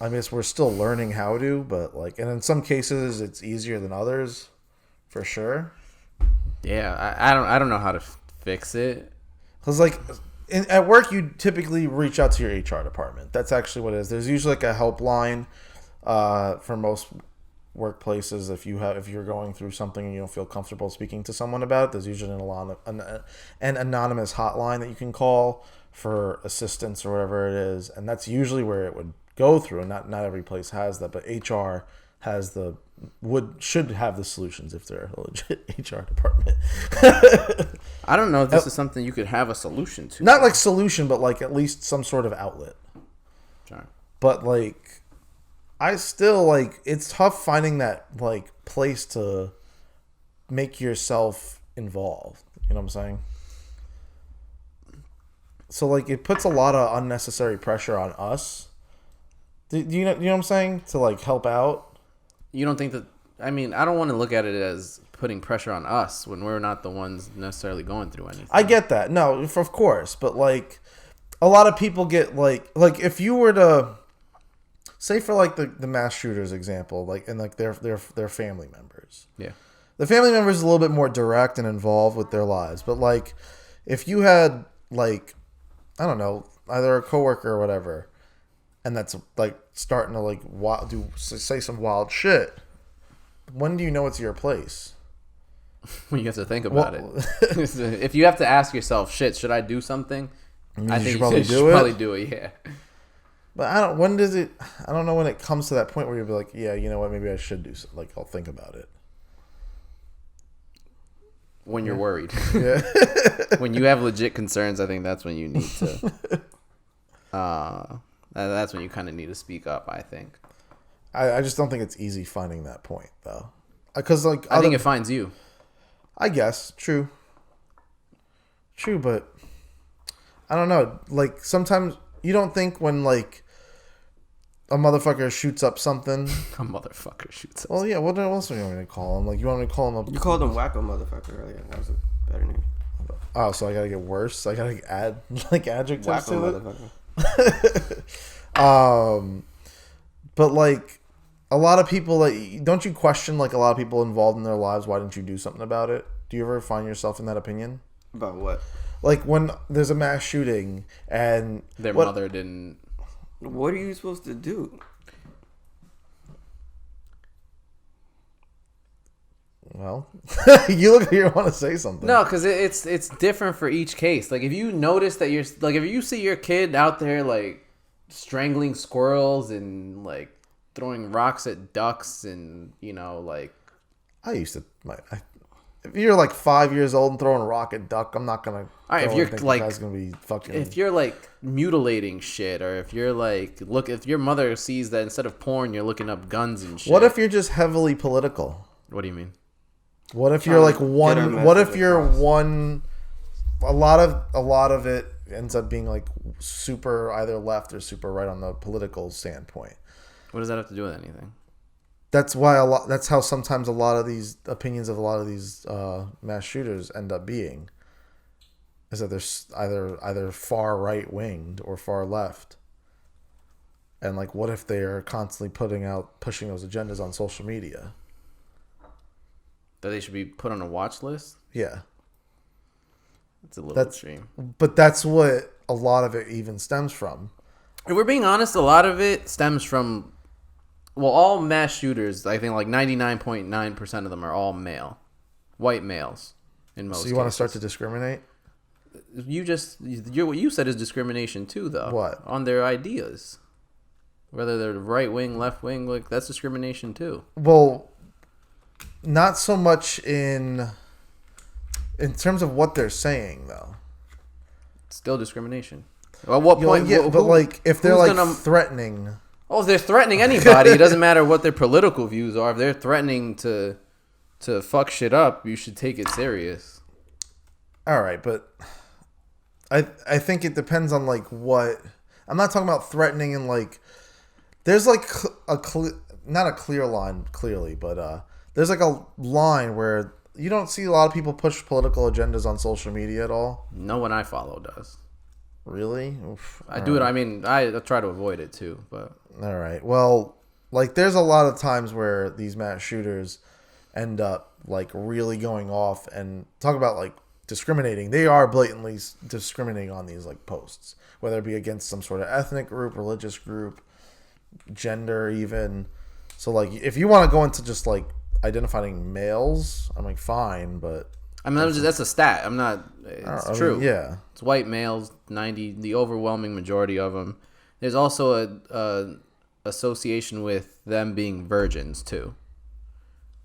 I mean, we're still learning how to, but like, and in some cases, it's easier than others, for sure. Yeah, I don't know how to fix it. Because like at work, you typically reach out to your HR department. That's actually what it is. There's usually like a helpline for most workplaces. If you're going through something and you don't feel comfortable speaking to someone about it, there's usually an anonymous hotline that you can call for assistance or whatever it is, and that's usually where it would go through. Not every place has that, but HR has should have the solutions if they're a legit HR department. I don't know if this is something you could have a solution to. Not like solution, but like at least some sort of outlet. Sure. But like, I still like, it's tough finding that like place to make yourself involved. You know what I'm saying? So like, it puts a lot of unnecessary pressure on us. Do you know what I'm saying? To like help out. You don't think that? I mean, I don't want to look at it as putting pressure on us when we're not the ones necessarily going through anything. I get that. No, of course, but like, a lot of people get like if you were to say for like the mass shooters example, like and like their family members. Yeah. The family members is a little bit more direct and involved with their lives, but like if you had like, I don't know, either a coworker or whatever, and that's like starting to like say some wild shit, when do you know it's your place? When you have to think about it. If you have to ask yourself, shit, should I do something? I think you should probably do it. Yeah. But I don't. When does it? I don't know when it comes to that point where you'll be like, yeah, you know what? Maybe I should do something. Like, I'll think about it. When you're worried. Yeah. When you have legit concerns, I think that's when you need to. That's when you kind of need to speak up, I think. I just don't think it's easy finding that point though, because like I think it finds you. I guess true, but I don't know. Like sometimes you don't think when like a motherfucker shoots up something. A motherfucker shoots up. Well, yeah. What else are you want me to call him? Like you want me to call him You called him wacko motherfucker earlier. That was a better name. Oh, so I gotta get worse. I gotta add like adjectives Wacko to it. But like a lot of people, like, don't you question like a lot of people involved in their lives? Why didn't you do something about it? Do you ever find yourself in that opinion? About what? Like when there's a mass shooting and their mother didn't. What are you supposed to do? Well, you look like you want to say something. No, because it's different for each case. Like if you notice that you're like if you see your kid out there like strangling squirrels and like throwing rocks at ducks and you know like I used to if you're like 5 years old and throwing a rock at duck, I'm not gonna. All right, if you're like, gonna be fucking. If you're like mutilating shit, or if you're like, if your mother sees that instead of porn, you're looking up guns and shit. What if you're just heavily political? What do you mean? What if you're like one? What if you're one? A lot of it ends up being like super either left or super right on the political standpoint. What does that have to do with anything? That's why that's how sometimes a lot of these opinions of a lot of these mass shooters end up being. Is that they're either far right winged or far left. And like, what if they are constantly pushing those agendas on social media? That they should be put on a watch list? Yeah. It's a little extreme. But that's what a lot of it even stems from. If we're being honest, a lot of it stems from, well, all mass shooters, I think like 99.9% of them are all male. White males in most cases. So you want to start to discriminate? What you said is discrimination too, though. What? On their ideas. Whether they're right wing, left wing, like that's discrimination too. Well, not so much in terms of what they're saying, though. It's still discrimination. Well, at what point? Yeah, but like if they're like threatening. Oh, if they're threatening anybody, it doesn't matter what their political views are. If they're threatening to fuck shit up, you should take it serious. All right, but I think it depends on like what. I'm not talking about threatening and like. There's like not a clear line clearly, but there's like a line where you don't see a lot of people push political agendas on social media at all. No one I follow does. Really? Oof. I do it. I mean, I try to avoid it too, but All right. Well, like there's a lot of times where these mass shooters end up like really going off and talk about like discriminating. They are blatantly discriminating on these like posts, whether it be against some sort of ethnic group, religious group, gender even. So like if you want to go into just like identifying males, I'm like fine, but I mean that's a stat. I'm not. It's true. Yeah, it's white males. 90, the overwhelming majority of them. There's also a association with them being virgins too.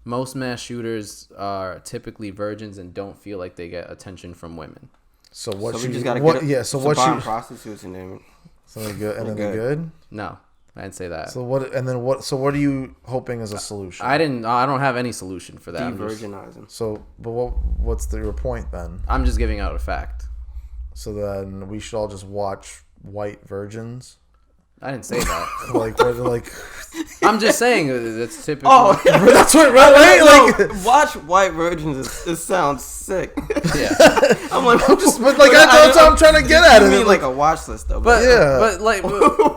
Most mass shooters are typically virgins and don't feel like they get attention from women. So what? So you we just gotta what? get Yeah. So what? You prostitutes and then something good and then they're good. No, I didn't say that. So what? And then what? So what are you hoping is a solution? I don't have any solution for that. de-virginizing. So, but what's your point then? I'm just giving out a fact. So then we should all just watch white virgins. I didn't say that. like I'm just saying that's typical. Oh, yeah. that's what right? Like watch White Virgins. It sounds sick. Yeah, I'm like, that's what I'm trying to get at. You mean like a watch list though? but yeah. but like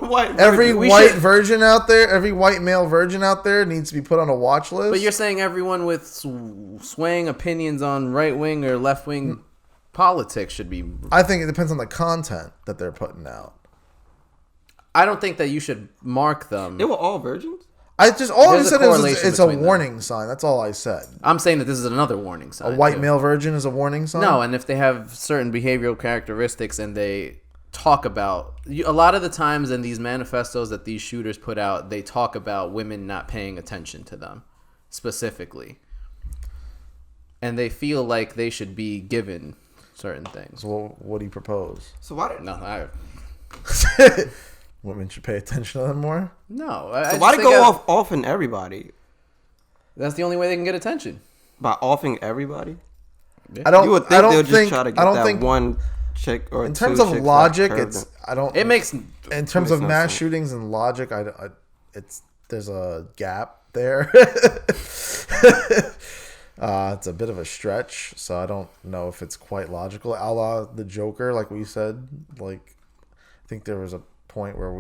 white every virgin. white virgin out there, every white male virgin out there needs to be put on a watch list. But you're saying everyone with swaying opinions on right wing or left wing politics should be. I think it depends on the content that they're putting out. I don't think that you should mark them. They were all virgins. I just all I There's a said is correlation it's a between warning sign. That's all I said. I'm saying that this is another warning sign. A white too. male virgin is a warning sign. No, and if they have certain behavioral characteristics and they talk about a lot of the times in these manifestos that these shooters put out, they talk about women not paying attention to them specifically, and they feel like they should be given certain things. So what do you propose? So why did Women should pay attention to them more? No. So why did go off offing everybody? That's the only way they can get attention. By offing everybody? Yeah. I don't. You would think I don't they'll think. just try to get I don't that think. one chick or In two terms of chicks logic, that it's. curved I don't. It makes. In terms of no mass sense. shootings and logic, it's there's a gap there. It's a bit of a stretch, so I don't know if it's quite logical. A la the Joker, like we said, like I think there was a point where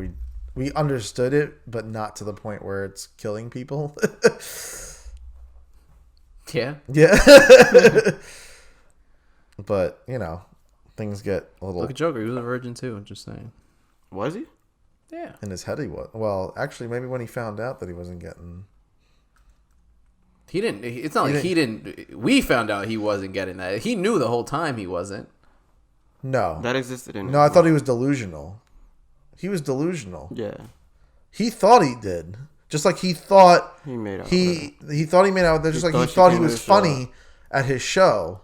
we understood it, but not to the point where it's killing people. Yeah. Yeah. But, things get a little... Look at Joker. He was a virgin too. I'm just saying. Was he? Yeah. In his head he was. Well, actually, maybe when he found out that he wasn't getting... He didn't. It's not like he didn't. We found out he wasn't getting that. He knew the whole time he wasn't. No. That existed in No, I thought he was delusional. He was delusional. Yeah. He thought he did. Just like he thought... He made out He thought he made out with her. Just like he she thought he came to was his show. funny at his show.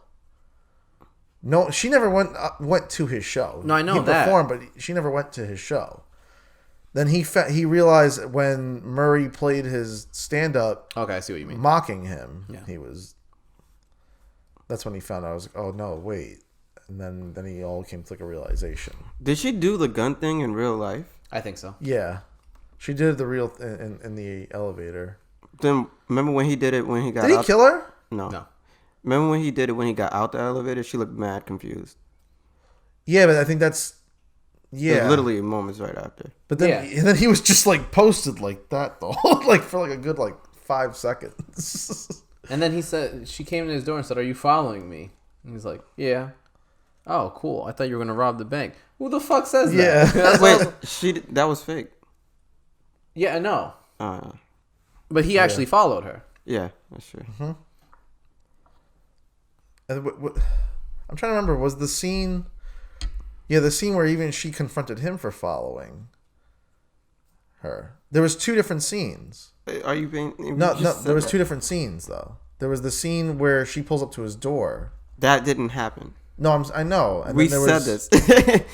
No, she never went to his show. No, I know he that. performed, but she never went to his show. Then he realized when Murray played his stand-up, Okay, I see what you mean. mocking him, Yeah. That's when he found out. I was like, oh no, wait. And then he all came to like a realization. Did she do the gun thing in real life? I think so. Yeah, she did the real in the elevator. Then remember when he did it when he got Did he out? kill her? No. Remember when he did it when he got out the elevator? She looked mad confused. Yeah, but I think that's It yeah. was literally moments right after. But then, Yeah. and then he was just like posted like that though, like for like a good 5 seconds. And then he said, she came to his door and said, "Are you following me?" And he's like, "Yeah." Oh, cool. I thought you were gonna rob the bank. Who the fuck says that? Yeah. That's Wait, that was fake. Yeah, I know. Uh, But he actually followed her. yeah, that's true. Mm-hmm. And I'm trying to remember, was the scene? Yeah, the scene where even she confronted him for following her. There was 2 different scenes. Are you being? No, there was 2 different scenes though. There was the scene where she pulls up to his door. That didn't happen. No, I know. And We then there said was, this.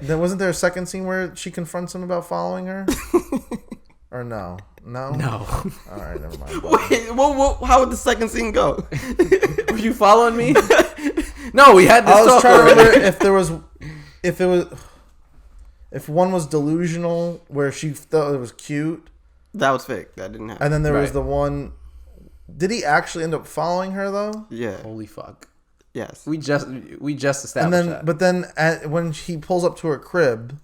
Then wasn't there a second scene where she confronts him about following her? Or no? No. No. All right, never mind. Wait, how would the second scene go? Were you following me? No, we had this I was talk trying to already. remember if one was delusional where she thought it was cute, That was fake. That didn't happen. And then there was the one. Did he actually end up following her though? Yeah. Holy fuck. Yes. We just established And then, that. but then when he pulls up to her crib,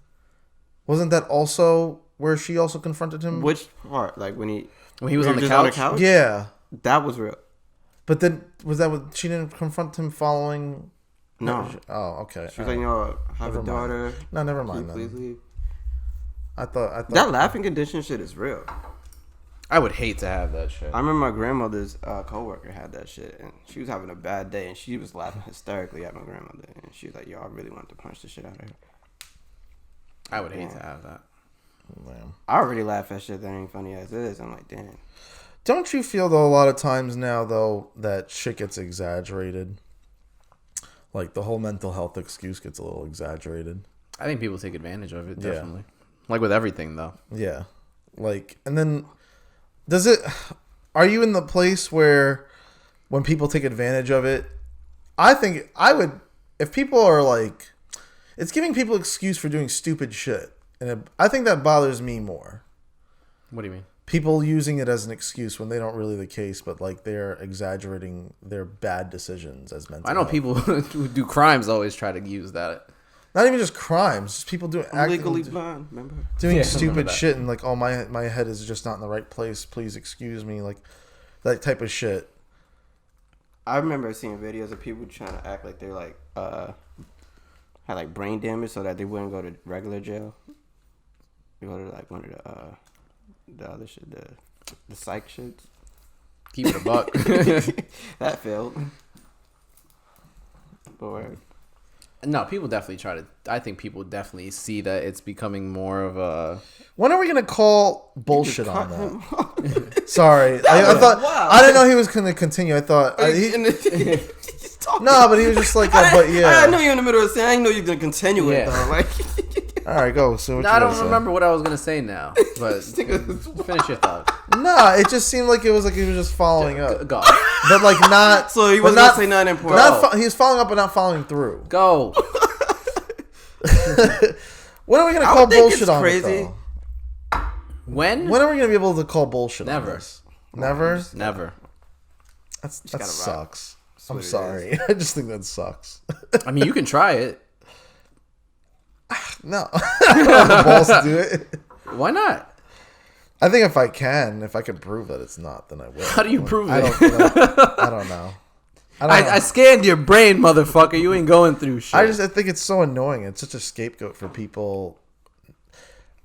wasn't that also where she also confronted him? Which part? Like when he was on the couch? Yeah. That was real. But then was that what she didn't confront him following? No. Oh, okay. She was like, I have Never a daughter. mind. No, never Can you mind. please Then. leave? I thought That laughing condition shit is real. I would hate to have that shit. I remember my grandmother's coworker had that shit, and she was having a bad day, and she was laughing hysterically at my grandmother, and she was like, "Yo, I really wanted to punch the shit out of her." I would hate to have that. Damn. I already laugh at shit that ain't funny as it is. I'm like, damn. Don't you feel though a lot of times now though that shit gets exaggerated? Like the whole mental health excuse gets a little exaggerated. I think people take advantage of it, definitely. Like with everything, though. Yeah. Like, and then are you in the place where when people take advantage of it, I think I would, if people are like, it's giving people excuse for doing stupid shit. And I think that bothers me more. What do you mean? People using it as an excuse when they don't really the case, but like they're exaggerating their bad decisions as mental I know health. people who do crimes always try to use that. Not even just crimes, just people doing Legally blind, remember? doing Yeah, stupid shit and like, oh my head is just not in the right place. Please excuse me, like that type of shit. I remember seeing videos of people trying to act like they're like had like brain damage so that they wouldn't go to regular jail. They go to like one of the other shit, the psych shits. Keep it a buck. That failed. But No, people definitely try to. I think people definitely see that it's becoming more of a. When are we gonna call bullshit on cut him that? Sorry, I thought wow. I didn't know he was gonna continue. I thought no, but he was just like, but yeah. I know you're in the middle of saying. I didn't know you're gonna continue it though. Like, All right, go. So what No, you I gonna don't say? remember what I was gonna say now, but finish your thought. Nah, it just seemed like it was like he was just following up, Go, but like not. so he but wasn't gonna say nothing important. He was following up but not following through. go. When are we gonna I call would think bullshit it's on crazy. it though? When? When are we gonna be able to call bullshit? Never. On this? Never. Never. That gotta rock. sucks. what I'm it sorry. I just think that sucks. I mean, you can try it. No, I don't have the balls to do it. Why not? I think if I can prove that it's not, then I will. How do you prove I it? I don't know. I scanned your brain, motherfucker. You ain't going through shit. I think it's so annoying. It's such a scapegoat for people.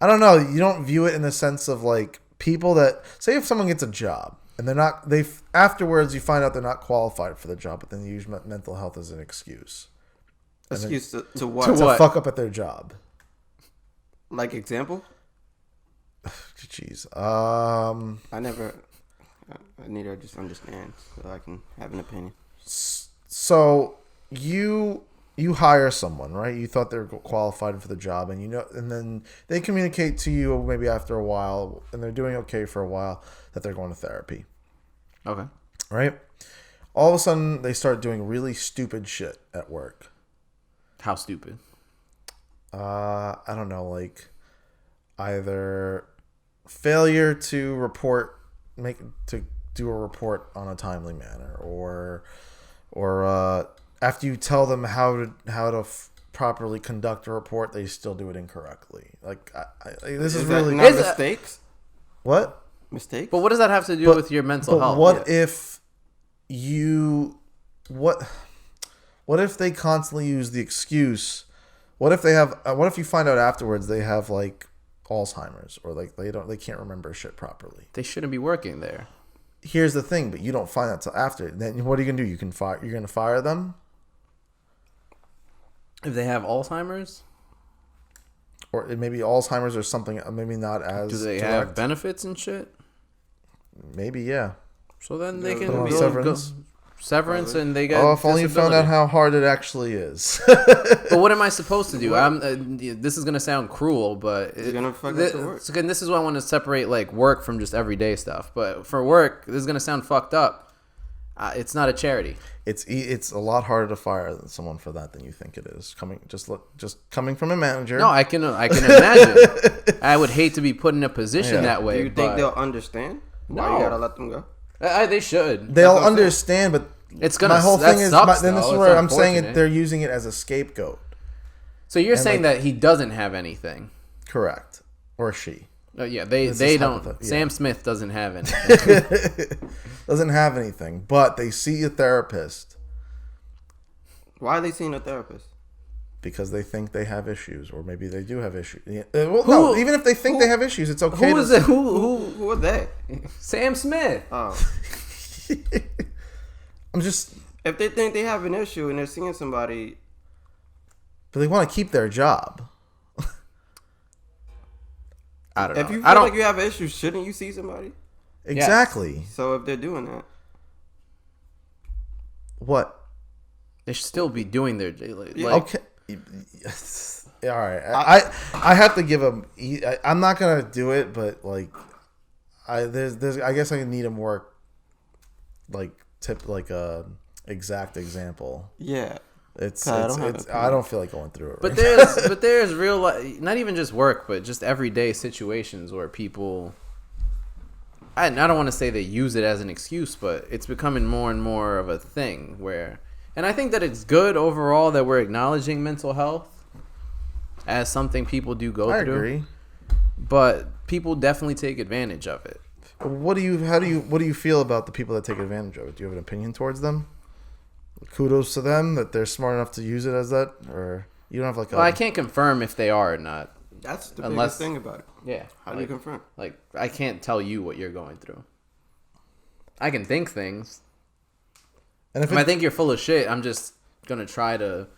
I don't know. You don't view it in the sense of like people that say if someone gets a job and they're not, afterwards you find out they're not qualified for the job, but then you use mental health as an excuse. Excuse to what? To what? Fuck up at their job. Like example? Jeez. I need to just understand so I can have an opinion. So you hire someone, right? You thought they were qualified for the job, and and then they communicate to you maybe after a while, and they're doing okay for a while, that they're going to therapy, Okay. right? All of a sudden, they start doing really stupid shit at work. How stupid? I don't know, like either failure to do a report on a timely manner, or after you tell them how to properly conduct a report, they still do it incorrectly. Like this is really not mistakes. What Mistakes? But what does that have to do with your mental health? What if what if they constantly use the excuse? What if you find out afterwards they have like Alzheimer's, or like they can't remember shit properly? They shouldn't be working there. Here's the thing, but you don't find out till after. Then what are you gonna do? You're gonna fire them, If they have Alzheimer's, or maybe Alzheimer's or something. Maybe not as. do they direct. have benefits and shit? Maybe yeah. So then they Put can on go severance, and they get. Oh, if only you found out disability. how hard it actually is. But what am I supposed to do? This is gonna sound cruel, but You're gonna fuck up the work. Again, this is why I want to separate like work from just everyday stuff. But for work, this is gonna sound fucked up. It's not a charity. It's a lot harder to fire someone for that than you think it is. Coming from a manager. No, I can imagine. I would hate to be put in a position that way. Do you think they'll understand why you gotta let them go? They should. They'll understand, but it's gonna. My whole thing is, then this is where I'm saying they're using it as a scapegoat. So you're saying that he doesn't have anything? Correct, or she? Yeah, they don't. Yeah. Sam Smith doesn't have anything. Doesn't have anything, but they see a therapist. Why are they seeing a therapist? Because they think they have issues, or maybe they do have issues. No, even if they think they have issues, it's okay. Who is it? Who are they? Sam Smith. Oh. I'm just. If they think they have an issue and they're seeing somebody, but they want to keep their job. I don't know. If you feel like you have issues, shouldn't you see somebody? Exactly. Yes. So if they're doing that, what? They should still be doing their okay. All right. I have to give them. I'm not gonna do it, but like, I guess I need a more exact example. Yeah. I don't feel like going through it. But there's real life, not even just work, but just everyday situations where people. I don't want to say they use it as an excuse, but it's becoming more and more of a thing where, and I think that it's good overall that we're acknowledging mental health as something people do go through. I agree, but people definitely take advantage of it. What do you feel about the people that take advantage of it? Do you have an opinion towards them? Kudos to them that they're smart enough to use it as that, or you don't have like. Well, I can't confirm if they are or not. That's the biggest thing about it. Yeah. How do you confirm? Like, I can't tell you what you're going through. I can think things. And if I think you're full of shit, I'm just gonna try to.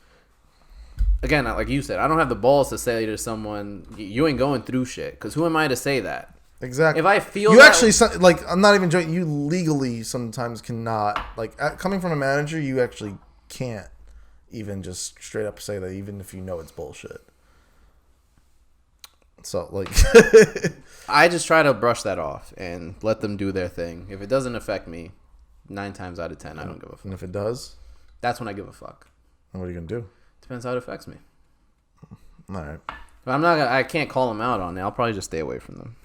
Again, like you said, I don't have the balls to say to someone, "You ain't going through shit," because who am I to say that? Exactly. If I feel you actually like, I'm not even joking. You legally sometimes cannot, like, coming from a manager, you actually can't even just straight up say that, even if you know it's bullshit. So like, I just try to brush that off and let them do their thing. If it doesn't affect me, 9 times out of 10, I don't give a fuck. And if it does, that's when I give a fuck. And what are you gonna do? Depends how it affects me. All right. But I can't call them out on it. I'll probably just stay away from them.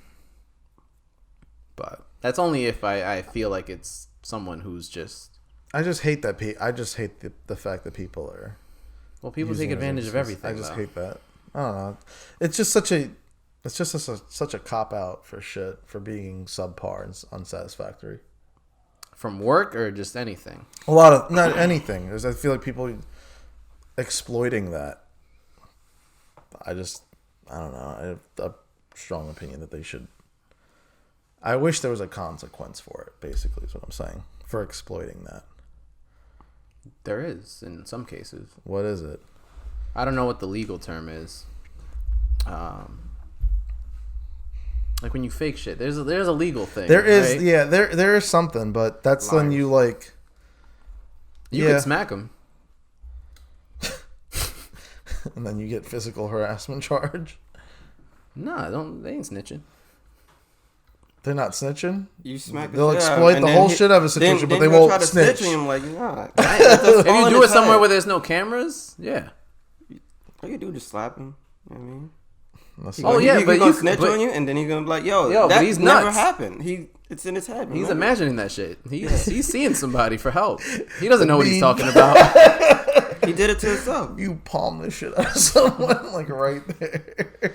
But that's only if I feel like it's someone who's just. I just hate that. I just hate the fact that people are. Well, people take advantage of everything. I just hate that. I don't know. It's just such a cop out for shit, for being subpar and unsatisfactory. From work or just anything? A lot of not anything. I feel like people exploiting that. I don't know. I have a strong opinion that they should. I wish there was a consequence for it, basically, is what I'm saying, for exploiting that. There is, in some cases. What is it? I don't know what the legal term is. Like when you fake shit, there's a legal thing. There is, right? yeah, there is something, but that's when you like. You could smack them. And then you get physical harassment charge. No, they ain't snitching. They're not snitching. You smack. They'll exploit the whole shit out of a situation, but they won't snitch. Him like, nah. If you do it somewhere where there's no cameras, yeah. All you do is just slap him. You know what I mean? But he's gonna snitch on you, and then he's gonna be like, "Yo, that but he's never nuts. happened. It's in his head. Remember? He's imagining that shit. He's seeing somebody for help. He doesn't know what he's talking about. He did it to himself. You palm the shit out of someone like right there.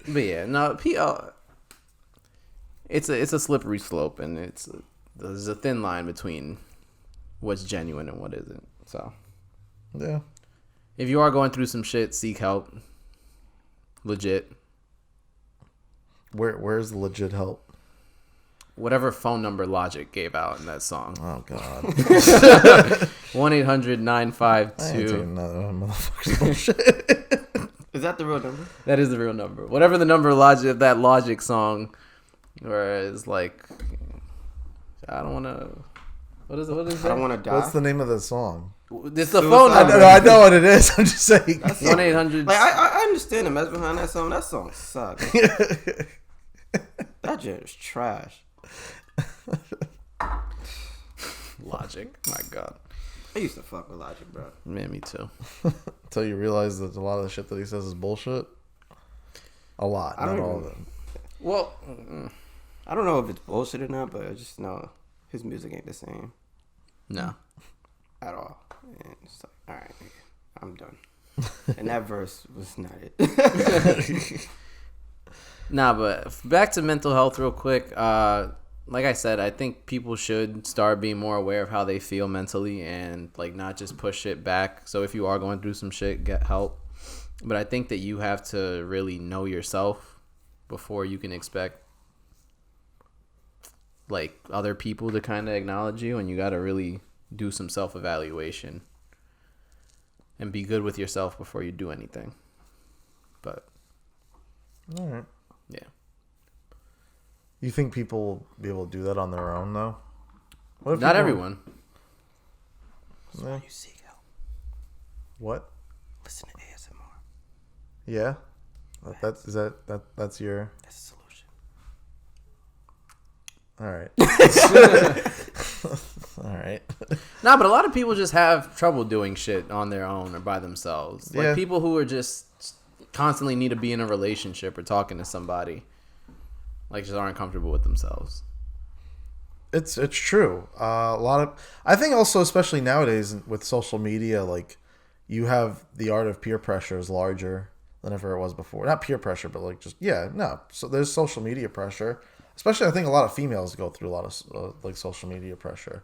But yeah, no, it's a slippery slope, and there's a thin line between what's genuine and what isn't. So yeah. If you are going through some shit, seek help. Legit. Where's the legit help? Whatever phone number Logic gave out in that song. Oh, God. 1-800-952. I ain't taking another motherfucker's bullshit. Is that the real number? That is the real number. Whatever the number that Logic song, where it's like, I don't want to. What is it? I don't want to die. What's the name of the song? It's the phone number. I know what it is. I'm just saying. 1-800. Like I understand the mess behind that song. That song sucks. That shit is trash. Logic. My God. I used to fuck with Logic, bro. Man, me too. Until you realize that a lot of the shit that he says is bullshit. A lot, not all of it. Well, I don't know if it's bullshit or not, but I just know his music ain't the same. No. At all. And it's like, all right, nigga, I'm done. And that verse was not it. Nah, but back to mental health real quick. Like I said, I think people should start being more aware of how they feel mentally and like not just push it back. So if you are going through some shit, get help. But I think that you have to really know yourself before you can expect like other people to kind of acknowledge you, and you got to really do some self-evaluation and be good with yourself before you do anything. But all right. Yeah. You think people will be able to do that on their own, though? What if not everyone. That's why you seek help. What? Listen to ASMR. Yeah? That's your... That's the solution. All right. All right. Nah, but a lot of people just have trouble doing shit on their own or by themselves. Like people who are just constantly need to be in a relationship or talking to somebody, like just aren't comfortable with themselves. It's true. I think also, especially nowadays with social media, like you have the art of peer pressure is larger than ever it was before. Not peer pressure, but like so there's social media pressure. Especially, I think a lot of females go through a lot of like social media pressure.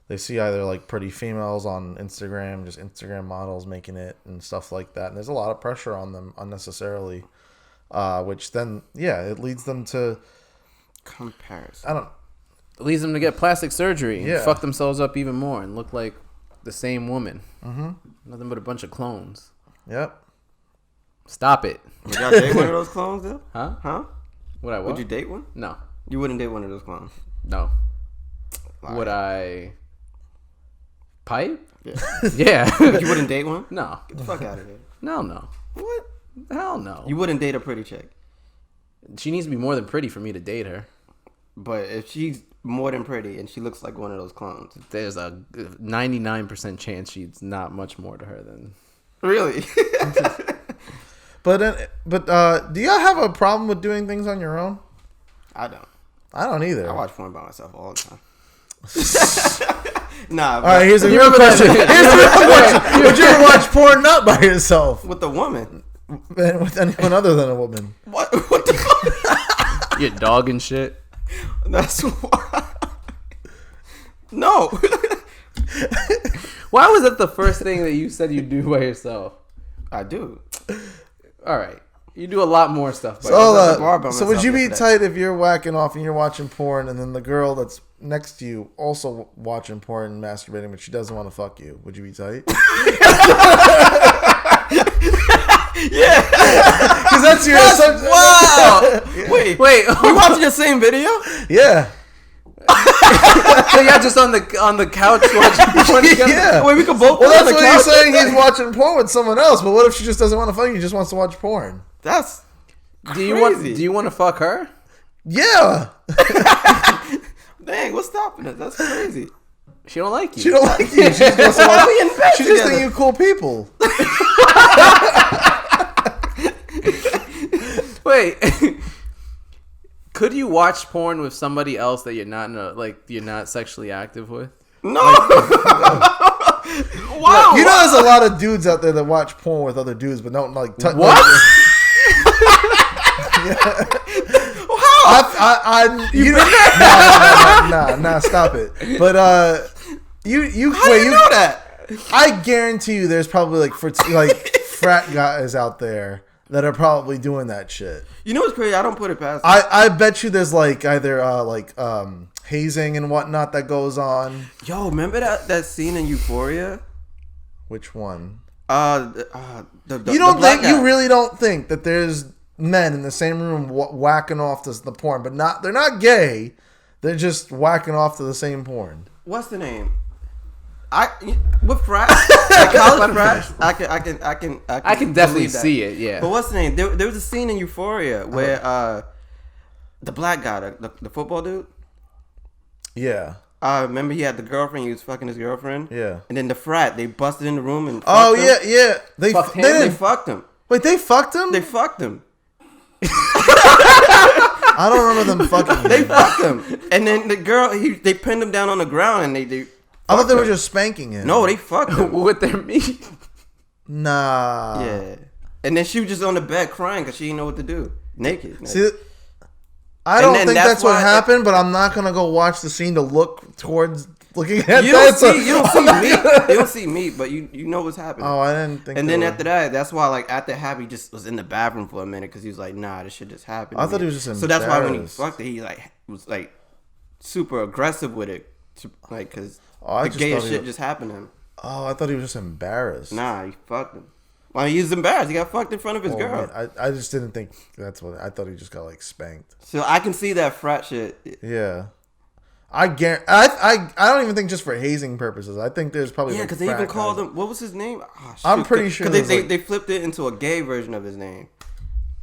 They see either like pretty females on Instagram, just Instagram models making it and stuff like that. And there's a lot of pressure on them unnecessarily, which then, it leads them to comparison. It leads them to get plastic surgery and fuck themselves up even more and look like the same woman. Mm-hmm. Nothing but a bunch of clones. Yep. Stop it. Would y'all date one of those clones, though? Huh? Would you date one? No. You wouldn't date one of those clones? No. Why? Would I pipe? Yeah. Yeah. But you wouldn't date one? No. Get the fuck out of here. No. What? Hell no. You wouldn't date a pretty chick? She needs to be more than pretty for me to date her. But if she's more than pretty and she looks like one of those clones, there's a 99% chance she's not much more to her than... Really? But do y'all have a problem with doing things on your own? I don't. I don't either. I watch porn by myself all the time. Nah. All right, here's a real question. Would you ever watch porn not by yourself? With a woman? With anyone other than a woman? What the fuck? Your dog and shit? That's why. No. Why was that the first thing that you said you do by yourself? I do. All right. You do a lot more stuff. So would you be tight if you're whacking off and you're watching porn and then the girl that's next to you also watching porn and masturbating, but she doesn't want to fuck you? Would you be tight? Yeah. Because that's your assumption. Wow. Yeah. Wait. We watching the same video? Yeah. So you're just on the couch watching porn together? Yeah. Wait, we could both. Well, that's what you're saying. He's watching porn with someone else. But what if she just doesn't want to fuck you? She just wants to watch porn. That's crazy. Do you want to fuck her? Yeah. Dang, what's stopping us? That's crazy. She don't like you. She don't like you. She just doesn't want to. She just think you cool people. Wait. Could you watch porn with somebody else that you're not sexually active with? No. Wow. You know, there's a lot of dudes out there that watch porn with other dudes, but don't like touch. What? Nah, stop it. But you know that? I guarantee you, there's probably frat guys out there that are probably doing that shit. You know what's crazy? I don't put it past. I bet you there's either hazing and whatnot that goes on. Yo, remember that scene in Euphoria? Which one? You really don't think that there's men in the same room whacking off to the porn, but they're not gay. They're just whacking off to the same porn. What's the name? With frats, college frats, I can definitely see it. Yeah. But what's the name? There was a scene in Euphoria where The black guy, the football dude. Yeah. Remember he had the girlfriend. He was fucking his girlfriend. Yeah. And then the frat, they busted in the room and. Oh him. yeah. They fucked him. Wait, they fucked him? They fucked him. I don't remember them fucking him. They fucked him. And then the girl, they pinned him down on the ground and they I thought they were just spanking him. No, they fucked him. With their meat. Nah. Yeah. And then she was just on the bed crying because she didn't know what to do. Naked. See, I don't think that's what happened, but I'm not gonna go watch the scene to look towards looking at you that. don't see meat. You don't see meat, but you know what's happening. Oh, I didn't think. And then after that, that's why like after Happy just was in the bathroom for a minute because he was like, nah, this shit just happened. I thought he was just embarrassed. So that's why when he fucked it, he like was like super aggressive with it, like because the gayest shit just happened to him. Oh, I thought he was just embarrassed. Nah, he fucked him. Well, he was embarrassed. He got fucked in front of his girl. Man, I just didn't think that's what I thought. He just got like spanked. So I can see that frat shit. Yeah, I don't even think just for hazing purposes. I think there's probably because they even called him. What was his name? Oh, shit. I'm pretty sure because they flipped it into a gay version of his name.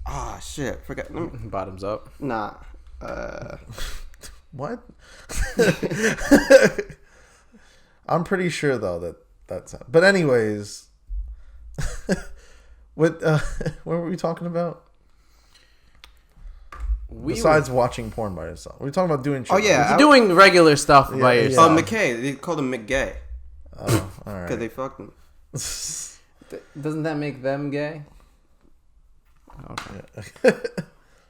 Ah, shit, forgot. Bottoms up. Nah. What? I'm pretty sure though that's. But anyways. What were we talking about? Besides watching porn by yourself, we were talking about doing. Oh yeah, doing regular stuff by yourself. Oh, McKay. They called him McGay. Oh, all right. Because they fucked him. Doesn't that make them gay? Okay.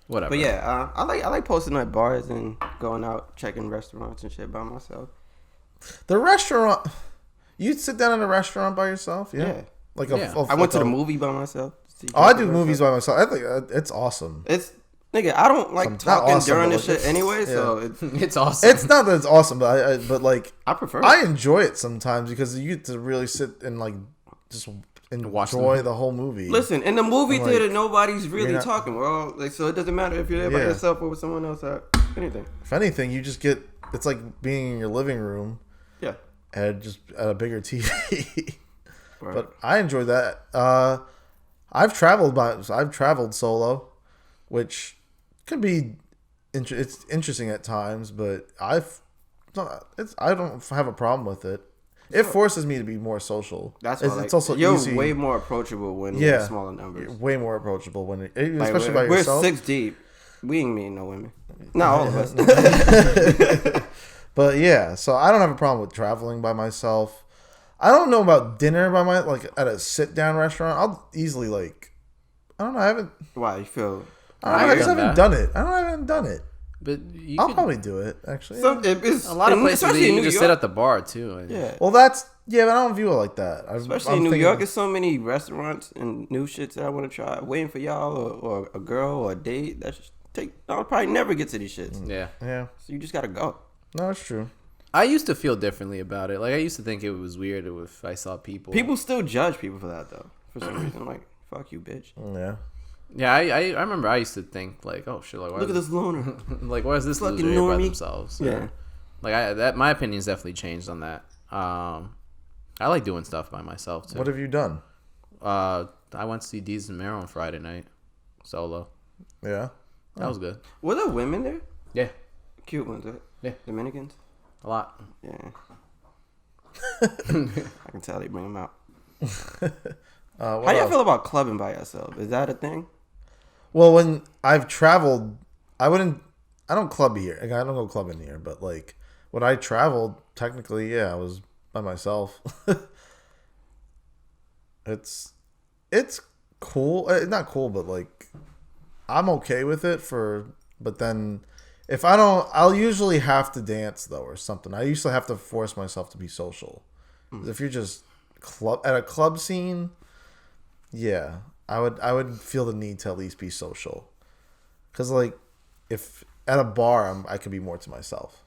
Whatever. But yeah, I like posting at bars and going out checking restaurants and shit by myself. The restaurant. You'd sit down in a restaurant by yourself? Yeah. Like I went to the movie by myself. I do movies by myself. I think it's awesome. It's nigga. I don't like talking during this shit anyway, so it's awesome. It's not that it's awesome, but like I prefer it. I enjoy it sometimes because you get to really sit and like just enjoy the whole movie. Listen, in the movie theater, nobody's really talking. We're all like, so it doesn't matter if you're there by yourself or with someone else or anything. If anything, you just get it's like being in your living room. Yeah. And just at a bigger TV. Right. But I enjoy that. I've traveled solo, which could be it's interesting at times, but I don't have a problem with it. It forces me to be more social. That's why it's also you're easy. way more approachable when you're in smaller numbers. You're way more approachable when especially by we're yourself. We're 6 deep. We ain't meeting no women. Not all of us. But yeah, so I don't have a problem with traveling by myself. I don't know about dinner by at a sit down restaurant. I'll easily I don't know. I haven't. Why you feel? I just haven't done it. I haven't done it. But I'll probably do it actually. It's a lot of places that you just sit at the bar too. Yeah. Well, but I don't view it like that. Especially in New York, there's so many restaurants and new shits that I want to try. Waiting for y'all or a girl or a date. I'll probably never get to these shits. Yeah. Yeah. So you just gotta go. No, it's true. I used to feel differently about it. Like I used to think it was weird if I saw people. People still judge people for that though. For some reason, I'm like, fuck you, bitch. Yeah. Yeah, I remember I used to think like, oh shit, like look at this loner. like why is this fucking loser normie by themselves? Yeah. Like my opinion's definitely changed on that. I like doing stuff by myself too. What have you done? I went to see Deez and Mero on Friday night, solo. Yeah. That was good. Were there women there? Yeah. Cute ones, right? Yeah. Dominicans? A lot. Yeah. I can tell they bring them out. How do you feel about clubbing by yourself? Is that a thing? Well, when I've traveled, I don't club here. I don't go clubbing here, but when I traveled, technically, I was by myself. It's cool. Not cool, but I'm okay with it but then if I don't, I'll usually have to dance though or something. I usually have to force myself to be social. If you're just at a club scene, yeah, I would feel the need to at least be social. Cause if at a bar, I could be more to myself.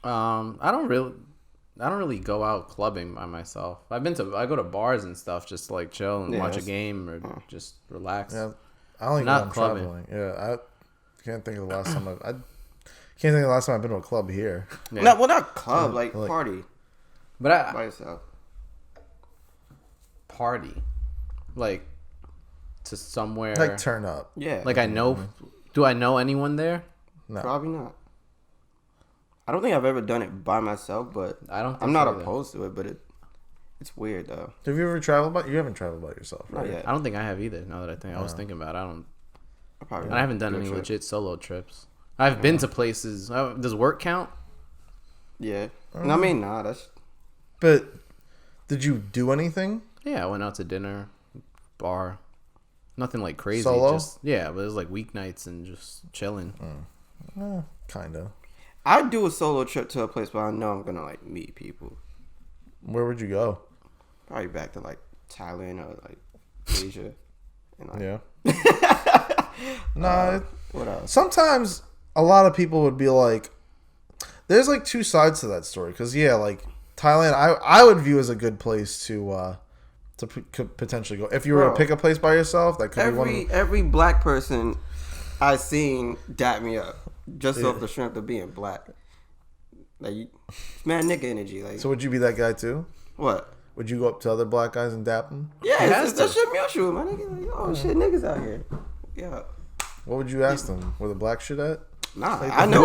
I don't really go out clubbing by myself. I go to bars and stuff just to chill and watch a game or just relax. Yeah, I only not go clubbing. Traveling. Yeah, I can't think of the last time I've been to a club here. Yeah. Not club, party. But by yourself. Party, to somewhere. Like turn up. Yeah. Like I know. Do I know anyone there? No. Probably not. I don't think I've ever done it by myself, but I don't. Think I'm not so either. opposed to it. But it's weird though. Have you ever traveled by? You haven't traveled by yourself, right? Not yet. I don't think I have either. Now that I think, I was thinking about it. I haven't done any legit solo trips. I've been to places. Does work count? Yeah. No, I mean, nah. That's. But did you do anything? Yeah, I went out to dinner, bar. Nothing like crazy. Solo? Just, yeah, but it was like weeknights and just chilling. Kinda. I'd do a solo trip to a place where I know I'm gonna like meet people. Where would you go? Probably back to like Thailand or like Asia. And, like, Yeah. Nah. What else? Sometimes a lot of people would be like, there's like two sides to that story. Because yeah, like Thailand, I would view as a good place to potentially go. If you were to pick a place by yourself, that could be one. Every black person I seen dap me up just off the strength of being black. Like, man, nigga energy. Like, So would you be that guy too? what? Would you go up to other black guys and dap them? Yeah, that's shit mutual, man. Nigga, like, oh shit, niggas out here. Yeah. What would you ask them? Where the black shit at? Nah, I know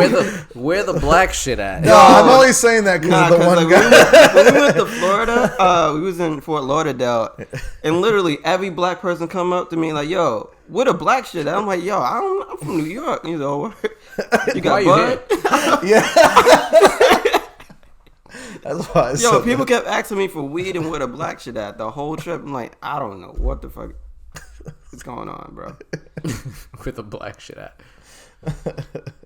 Where the black shit at? No, I'm only saying that because of the one guy. When we went to Florida, we was in Fort Lauderdale, and literally every black person come up to me like, "Yo, where the black shit at?" I'm like, "Yo, I'm from New York." You know, you got bud? Yeah. That's why. Yo, people kept asking me for weed and where the black shit at the whole trip. I'm like, I don't know what the fuck is going on, bro. With the black shit at.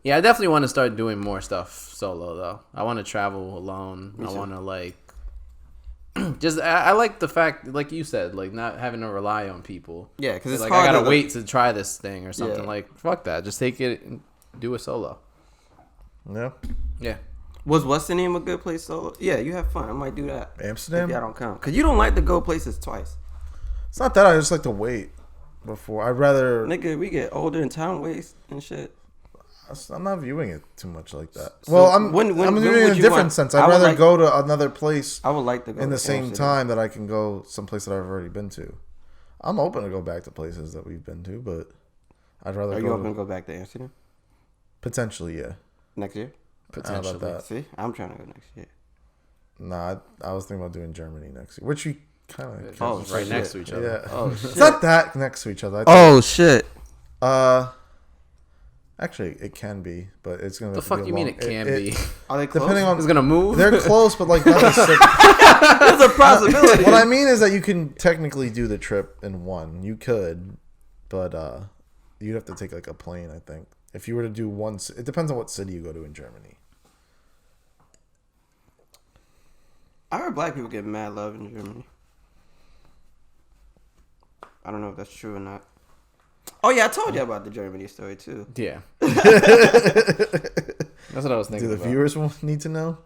Yeah, I definitely want to start doing more stuff solo though. I want to travel alone. I want to like just I like the fact, like you said, like not having to rely on people. Yeah, because it's like hard I gotta to, wait to try this thing or something. Yeah. Like fuck that, just take it and do it solo. Yeah. Yeah. Was what's the name a good place solo? Yeah, you have fun. I might do that. Amsterdam? If y'all don't count, because you don't like to go places twice. It's not that. I just like to wait before. I'd rather. Nigga, we get older and time waste and shit. I'm not viewing it too much like that. So Well, I'm when viewing it would in a you different want- sense. I I'd would rather like- go to another place I would like to go in the to same Amsterdam. time that I can go someplace that I've already been to. I'm open to go back to places that we've been to, but I'd rather Are go you open to go back to Amsterdam potentially, yeah. next year? How about that? See, I'm trying to go next year. Nah, I was thinking about doing Germany next year, which we kind of Oh, right shit. next to each other. yeah. Oh, It's not that next to each other. Oh shit! Actually, it can be, but it's gonna. The fuck you mean it can be? Are they close? Depending on It's gonna move. they're close, but like not the same. There's a possibility. What I mean is that you can technically do the trip in one. You could, but you'd have to take like a plane. I think if you were to do one, it depends on what city you go to in Germany. I heard black people get mad love in Germany. I don't know if that's true or not. Oh yeah, I told you about the Germany story too. Yeah. That's what I was thinking Do the about. viewers need to know?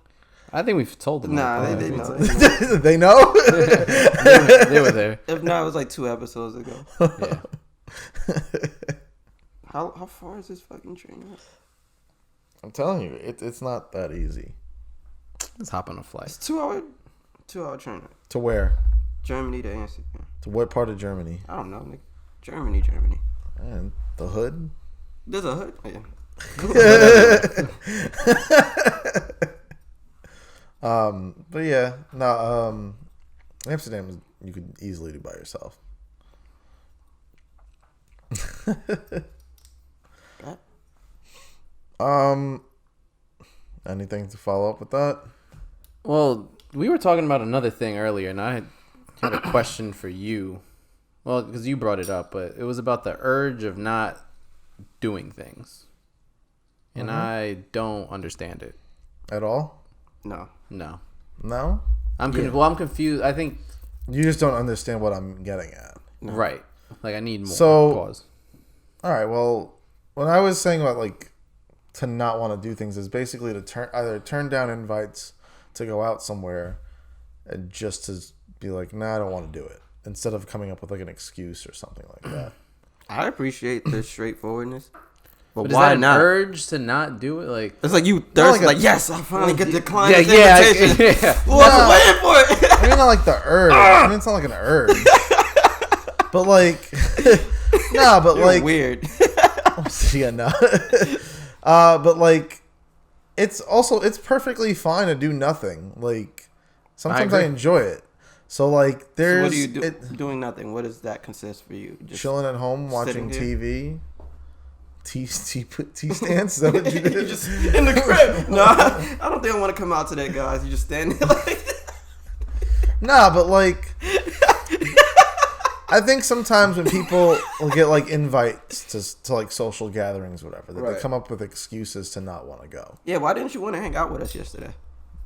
I think we've told them. Nah, that, they but- know. They know. They were there. If not, it was like 2 episodes ago. Yeah. How far is this fucking train? I'm telling you, it's not that easy. Let's hop on a flight. It's 2 hour train. To where? Germany to Amsterdam. To what part of Germany? I don't know, nigga. Germany. And the hood. There's a hood. Oh, yeah. But yeah, no. Amsterdam you could easily do by yourself. Anything to follow up with that? Well, we were talking about another thing earlier, and I had a question for you. Well, because you brought it up, but it was about the urge of not doing things. And I don't understand it. At all? No. No. No? I'm confused. I think You just don't understand what I'm getting at. No. right. Like I need more. So- Pause. All right. Well, when I was saying about like to not want to do things is basically to either turn down invites to go out somewhere, and just to be like, nah, I don't want to do it, instead of coming up with like an excuse or something like that. I appreciate the straightforwardness. But But is why that an not? urge to not do it? Like It's like you thirst, like like, yes, I finally get declined yeah, this invitation. yeah. Well, I was waiting for it. I mean, not like the urge. I mean, it's not like an urge. But like, Nah, but You're like weird. yeah, no. But like, it's perfectly fine to do nothing. Like, sometimes I enjoy it. So like, there's So what do you do? Doing nothing. What does that consist for you? Just chilling at home, watching TV. Tea stands? Is that what you did? You just in the crib. No, I don't think I want to come out to that, guys. You just stand there like. Nah, but like, I think sometimes when people will get like invites to like social gatherings, or whatever, that they come up with excuses to not want to go. Yeah, why didn't you want to hang out with us yesterday?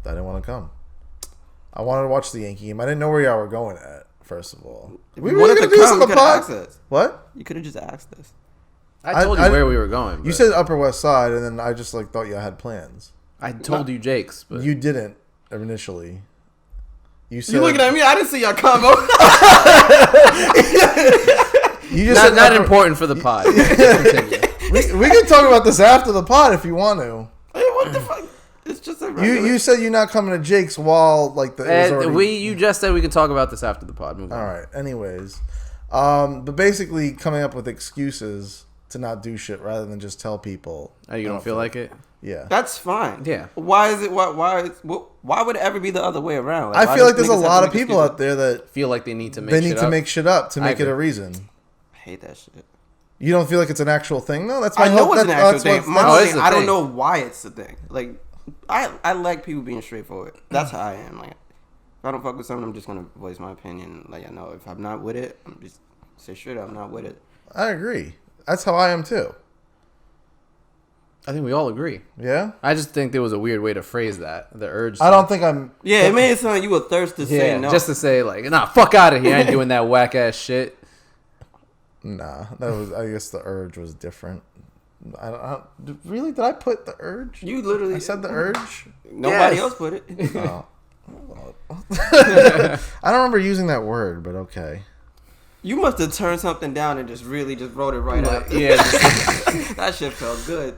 I didn't want to come. I wanted to watch the Yankee game. I didn't know where y'all were going at. First of all, we wanted to come. You could have asked us. What? You could have just asked us. I told you where we were going. You said Upper West Side, and then I just like thought y'all had plans. I told you Jake's, but you didn't initially. You said you looking at me? I didn't see your combo. You just not important for the pod. we can talk about this after the pod if you want to. Hey, what the fuck? It's just a regular. You said you're not coming to Jake's while like you just said we could talk about this after the pod. Move on. All right. Anyways, but basically coming up with excuses to not do shit rather than just tell people. Oh, you don't feel like it? Yeah. That's fine. Yeah. Why is it? Why would it ever be the other way around? Like, I feel like there's a lot of people out there that feel like they need to make shit up to make it a reason. I hate that shit. You don't feel like it's an actual thing? No, that's my I know it's an actual thing. I don't thing. know why it's a thing. Like, I like people being straightforward. That's how I am. Like, if I don't fuck with something, I'm just gonna voice my opinion. Like, I know if I'm not with it, I'm just say straight up, I'm not with it. I agree. That's how I am too. I think we all agree. Yeah? I just think there was a weird way to phrase that. The urge. I don't think I'm... Yeah, it made it sound like you were thirsty to say no. Just to say, like, nah, fuck out of here. I ain't doing that whack-ass shit. Nah, I guess the urge was different. Really? Did I put the urge? You literally... I said the urge? Nobody else put it. Oh. I don't remember using that word, but okay. You must have turned something down and just wrote it right out. Yeah. That shit felt good.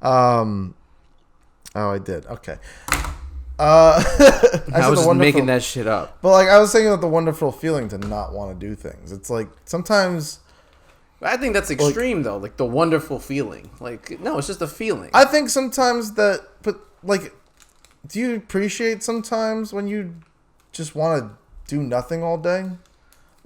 Oh, I did. Okay. I was just making that shit up. But like I was saying about the wonderful feeling to not want to do things. It's like sometimes I think that's extreme though, like the wonderful feeling. Like no, it's just a feeling. I think sometimes that, but like, do you appreciate sometimes when you just want to do nothing all day?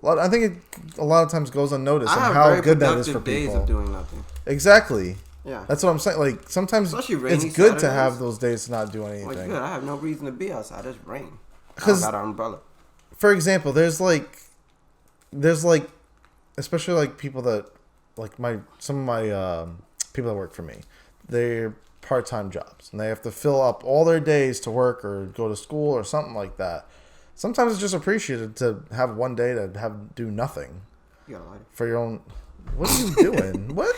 I think it a lot of times goes unnoticed on how good that is for days people. Of doing nothing. Exactly. Yeah. That's what I'm saying. Like sometimes it's good Saturdays. to have those days to not do anything. Well, it's good. I have no reason to be outside. It's rain. I got an umbrella. For example, there's like, especially like people that like some of my people that work for me, they're part-time jobs and they have to fill up all their days to work or go to school or something like that. Sometimes it's just appreciated to have one day to do nothing for your own. What are you doing? What?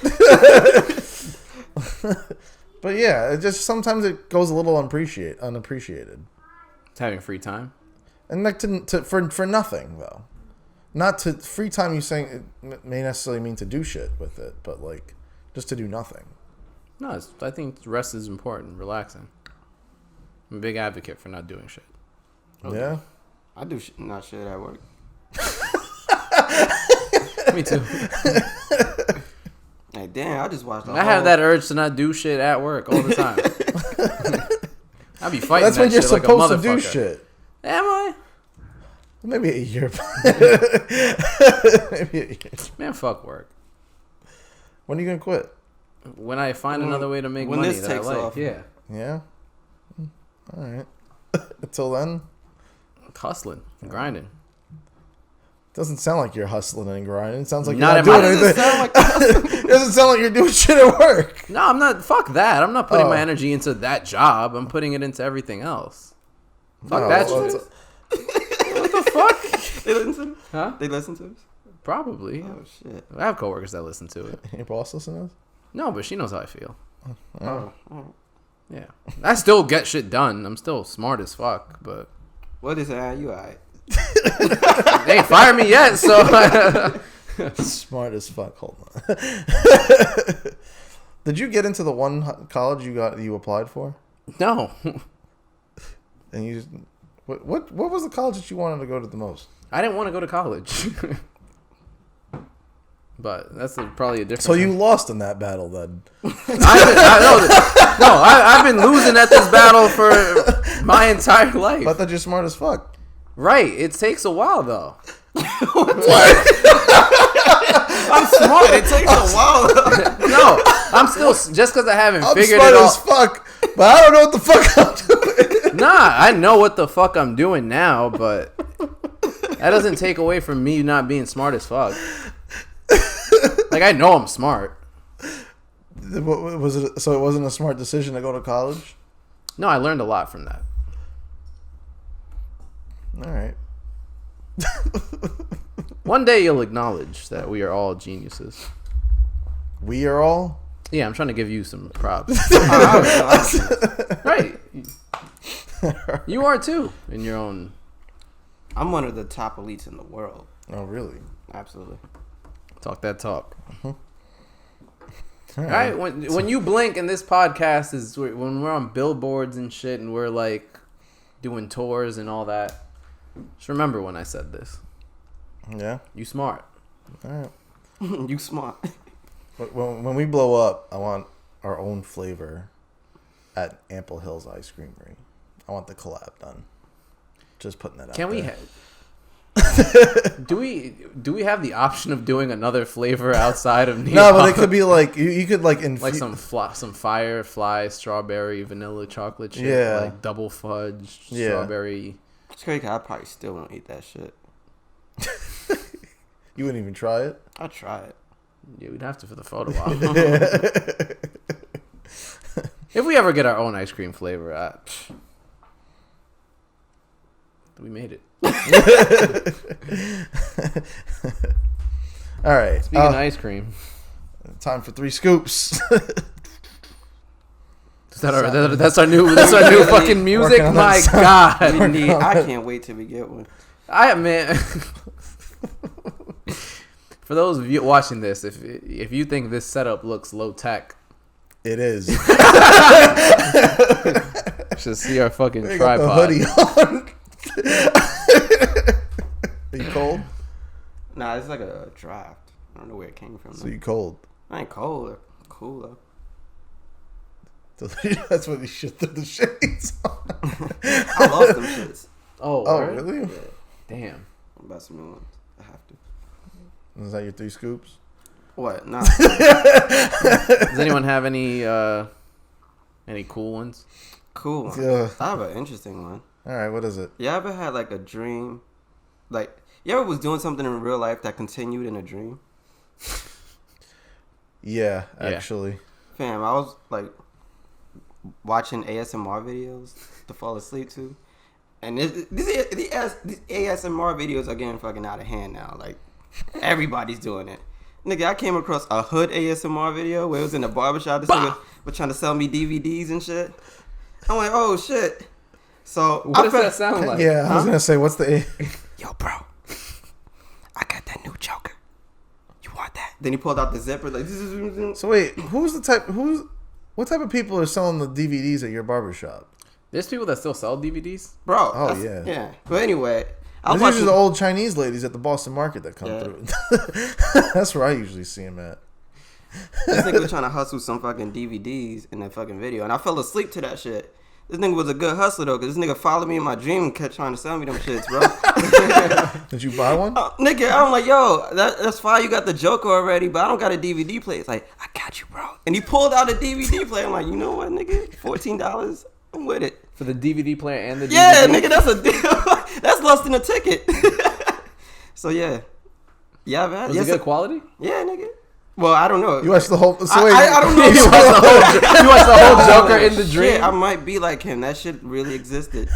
But yeah, it just sometimes it goes a little unappreciated. It's having free time, and like for nothing though, not to free time. You saying it may necessarily mean to do shit with it, but like just to do nothing. No, I think rest is important. Relaxing. I'm a big advocate for not doing shit. Okay. Yeah, I do not shit at work. Me too. Like, damn, I just watched. I have that urge to not do shit at work all the time. I'll be fighting. That's when you're supposed like to do shit. Am I? Maybe a year. Maybe a year. Man, fuck work. When are you gonna quit? When I find another way to make money this that takes I like. off. Yeah. Yeah. All right. Until then, hustling, grinding. Doesn't sound like you're hustling and grinding. It sounds like not you're not doing anything. It doesn't sound like you're doing shit at work. No, I'm not. Fuck that. I'm not putting my energy into that job. I'm putting it into everything else. Fuck that shit. What the fuck? They listen to us? Huh? They listen to us? Probably. Oh, shit. I have coworkers that listen to it. Your boss listen to us? No, but she knows how I feel. Oh. Yeah. I still get shit done. I'm still smart as fuck, but... What is that? You alright? They ain't fired me yet, so... Smart as fuck. Hold on. Did you get into the one college you applied for? No. And you... What was the college that you wanted to go to the most? I didn't want to go to college. But that's probably a different. So you lost in that battle then? I've been losing at this battle for my entire life. I thought you're smart as fuck. Right. It takes a while though. What? I'm smart. It takes a while. No, I'm still just because I haven't figured I'm it out. smart as fuck, but I don't know what the fuck I'm doing. Nah, I know what the fuck I'm doing now, but that doesn't take away from me not being smart as fuck. Like, I know I'm smart. What was it? So it wasn't a smart decision to go to college? No, I learned a lot from that. All right. One day you'll acknowledge that we are all geniuses. We are all? Yeah, I'm trying to give you some props. Right. You are too, in your own... I'm one of the top elites in the world. Oh, really? Absolutely. Talk that talk. All right. When you blink and this podcast is when we're on billboards and shit and we're like doing tours and all that, just remember when I said this. Yeah. You smart. All right. You smart. When we blow up, I want our own flavor at Ample Hills Ice Creamery. I want the collab done. Just putting that out there. Can we do we have the option of doing another flavor outside of Neapolitan? No, but it could be like you could like like some firefly strawberry vanilla chocolate chip, yeah, like double fudge strawberry. It's crazy. I probably still won't eat that shit. You wouldn't even try it? I'd try it. Yeah, we'd have to for the photo op. If we ever get our own ice cream flavor, we made it. All right. Speaking of ice cream, time for 3 scoops. That's our new fucking music. My God, I can't wait till we get one. Man. For those of you watching this, if you think this setup looks low tech, it is. Should see our fucking Got tripod. the hoodie on. Are you cold? Nah, it's like a draft. I don't know where it came from. So you cold? I ain't cold. I'm cool though. That's when you shit through the shades on. I lost them shits. Oh, really? Yeah. Damn. I'm about some new ones. I have to. Is that your 3 scoops? What? Nah. Does anyone have any cool ones? Cool one. Yeah. I have an interesting one. All right, what is it? You ever had like a dream? Like, you ever was doing something in real life that continued in a dream? Yeah, actually. Fam, I was like watching ASMR videos to fall asleep to. And these ASMR videos are getting fucking out of hand now. Like, everybody's doing it. Nigga, I came across a hood ASMR video where it was in a barbershop. This nigga was trying to sell me DVDs and shit. I'm like, oh shit. So what does that sound like? Yeah, I was gonna say, what's the? Yo, bro, I got that new Joker. You want that? Then he pulled out the zipper like. So wait, what type of people are selling the DVDs at your barbershop? There's people that still sell DVDs, bro. Oh yeah, yeah. But anyway, there's usually the old Chinese ladies at the Boston Market that come through. That's where I usually see them at. This nigga was trying to hustle some fucking DVDs in that fucking video, and I fell asleep to that shit. This nigga was a good hustler though, cause this nigga followed me in my dream and kept trying to sell me them shits, bro. Did you buy one? Nigga, I'm like, yo, that's fine. You got the Joker already, but I don't got a DVD player. It's like, I got you, bro. And he pulled out a DVD player. I'm like, you know what, nigga? $14. I'm with it. for the DVD player and the DVD. Yeah, nigga, that's a deal. That's less than a ticket. So yeah, yeah, Was it good quality? Yeah, nigga. Well, I don't know. You watched the whole. So I don't know. You watched the whole Joker in the dream. Shit, I might be like him. That shit really existed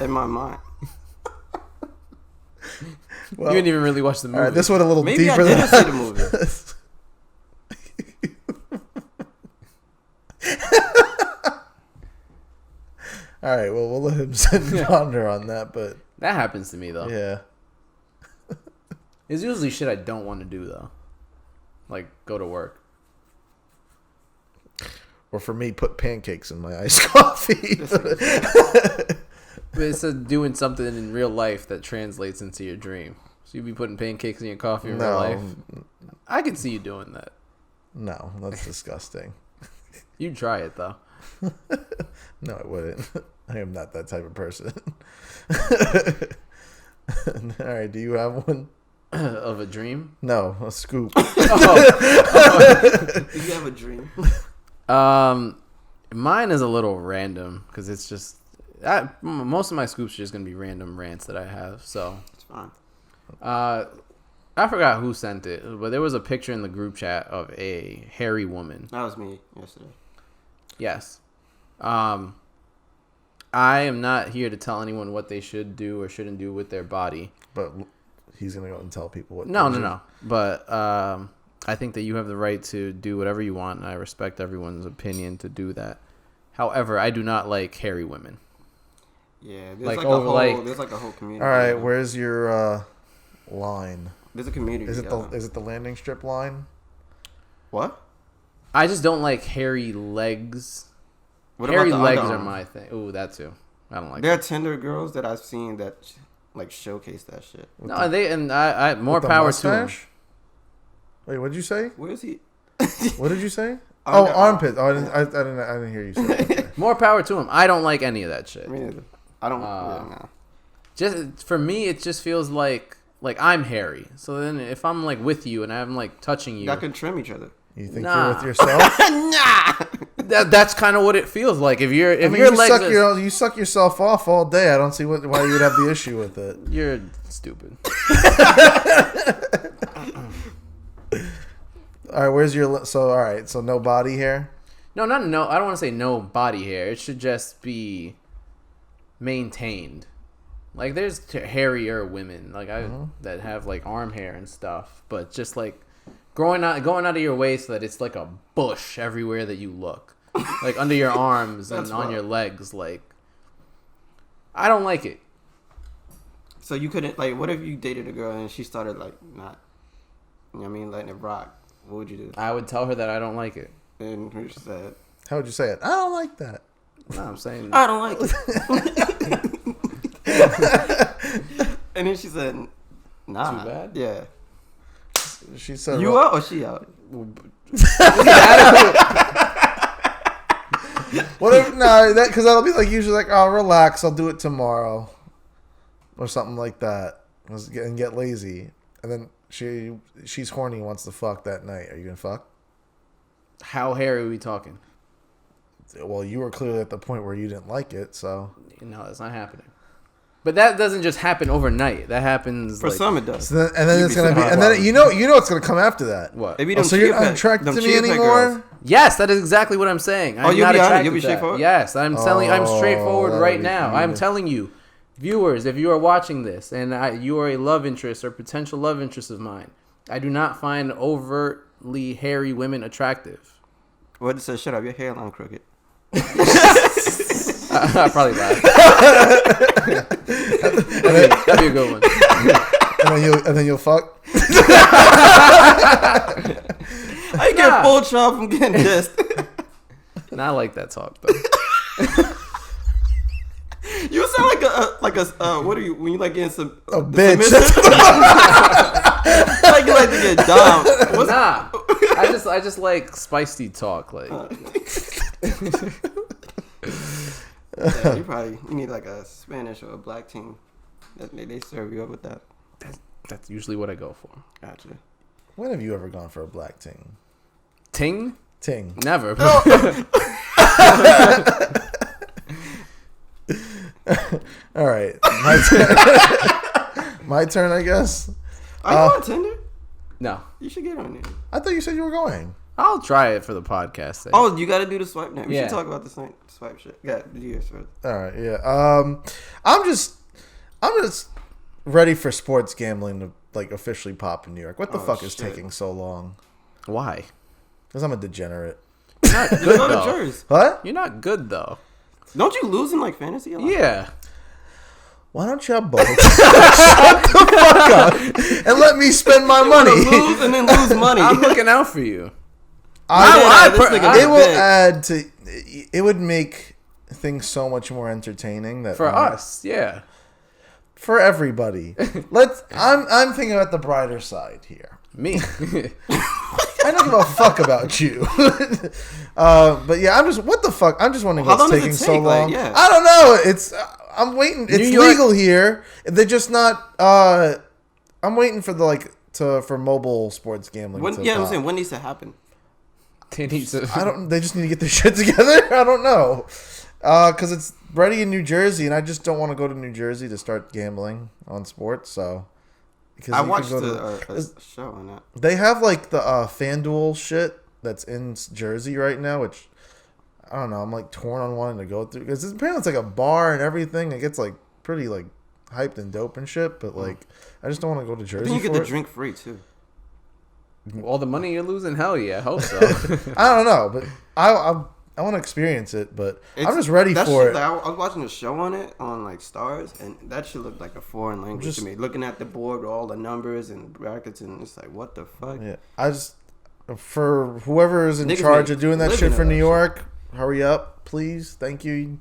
in my mind. Well, you didn't even really watch the movie. All right, this went a little Maybe deeper I than didn't see the movie. All right, well, we'll let him sit and ponder on that, but that happens to me though. yeah, it's usually shit I don't want to do though, like go to work. or for me, put pancakes in my iced coffee. It's doing something in real life that translates into your dream. So you'd be putting pancakes in your coffee in real life. I can see you doing that. No, that's disgusting. You'd try it though. No, I wouldn't. I am not that type of person. All right, do you have one? Of a dream? No, a scoop. Do you have a dream? Mine is a little random because it's just most of my scoops are just gonna be random rants that I have. So It's fine. I forgot who sent it, but there was a picture in the group chat of a hairy woman. That was me yesterday. Yes. I am not here to tell anyone what they should do or shouldn't do with their body. But he's going to go and tell people what. No. But I think that you have the right to do whatever you want, and I respect everyone's opinion to do that. However, I do not like hairy women. Yeah, there's Like, like, over, like- there's like a whole community. All right, where's your line? There's a community. Is it the landing strip line? What? I just don't like hairy legs. What Hairy about the legs underarm? are my thing. Ooh, that too. I don't like There that. are Tinder girls that I've seen that like showcase that shit. No, I more power to them. Wait, what did you say? Where is he? What did you say? Under- Armpits. Oh, I didn't hear you say that. Okay. More power to them. I don't like any of that shit. Me neither. I don't. No. Just for me, it just feels like I'm hairy. So then, if I'm like with you and I'm like touching you, Y'all can trim each other. You think Nah. you're with yourself? Nah. that's kind of what it feels like. If your you legs you suck yourself off all day. I don't see why you would have the issue with it. you're stupid. All right, where's your all right? So no body hair. No. I don't want to say no body hair. It should just be maintained. Like there's hairier women that have like arm hair and stuff, but just like going out of your way so that it's like a bush everywhere that you look, like under your arms and on your legs. Like I don't like it. So you couldn't like. What if you dated a girl and she started like not? You know what I mean, letting it rock. What would you do? I would tell her that I don't like it. And she said, How would you say it? I don't like that. No, I'm saying I don't like it. And then she said, nah. Too bad? Yeah. She said, You out or she out? Whatever. No, because that'll be like usually like, oh, relax. I'll do it tomorrow, or something like that, and get lazy. And then she's horny and wants to fuck that night. Are you gonna fuck? How hairy are we talking? Well, you were clearly at the point where you didn't like it, so No, that's not happening. But that doesn't just happen overnight. That happens For some, it does. then, and then You'd it's be gonna be, surprised. and then you know it's gonna come after that. What? Maybe Oh, so you're not attracted to me anymore? Yes, that is exactly what I'm saying. I'm you'll not be honest? attracted You'll be to that. straightforward? Yes, I'm telling. I'm straightforward that'll right be now. cute. I'm telling you, viewers, if you are watching this and you are a love interest or potential love interest of mine, I do not find overtly hairy women attractive. What it says? Shut up. Your hairline crooked. I probably laugh. That'd be a good one. And then you'll fuck. I get full charge from getting dissed. And I like that talk though. You sound like a what are you when you like getting some A bitch. like you like to get down. Nah, I just like spicy talk. Like Yeah, you need like a Spanish or a black team. They serve you up with that. that's usually what I go for. Gotcha. When have you ever gone for a black ting? Ting? Ting. Never. All right, my turn, I guess. Are you on Tinder? No. You should get on there. I thought you said you were going. I'll try it for the podcast sake. Oh, you got to do the swipe now. We Yeah. should talk about the swipe shit. Yeah, do yours first. All right, yeah. I'm just ready for sports gambling to like officially pop in New York. What the fuck is shit. taking so long? Why? Because I'm a degenerate. You're not You good go to though. Jersey. What? You're not good though. Don't you lose in like fantasy a lot? Yeah. Why don't you have both? Shut the fuck up and let me spend my money. Lose and then lose money. I'm looking out for you. This nigga It will big. add to. It would make things so much more entertaining that For us, yeah. For everybody. I'm thinking about the brighter side here. Me. I don't give a fuck about you. But yeah, what the fuck? I'm just wondering what's taking so long. Like, yeah. I don't know. I'm waiting. It's legal here. They're just not. I'm waiting for for mobile sports gambling. I'm saying when needs to happen. They just need to get their shit together. I don't know. Because it's ready in New Jersey, and I just don't want to go to New Jersey to start gambling on sports. So, I watched a show on that. They have like the FanDuel shit that's in Jersey right now, which I don't know. I'm like torn on wanting to go through because apparently it's like a bar and everything. It gets like pretty like hyped and dope and shit. But like, I just don't want to go to Jersey. I think you get the drink free too. All the money you're losing, hell yeah, I hope so. I don't know, but I want to experience it, but I'm just ready for it. Like, I was watching a show on it on like Stars, and that shit looked like a foreign language to me. Looking at the board with all the numbers and brackets, and it's like, what the fuck? Yeah, for whoever is in charge of doing that shit for New York, hurry up, please, thank you.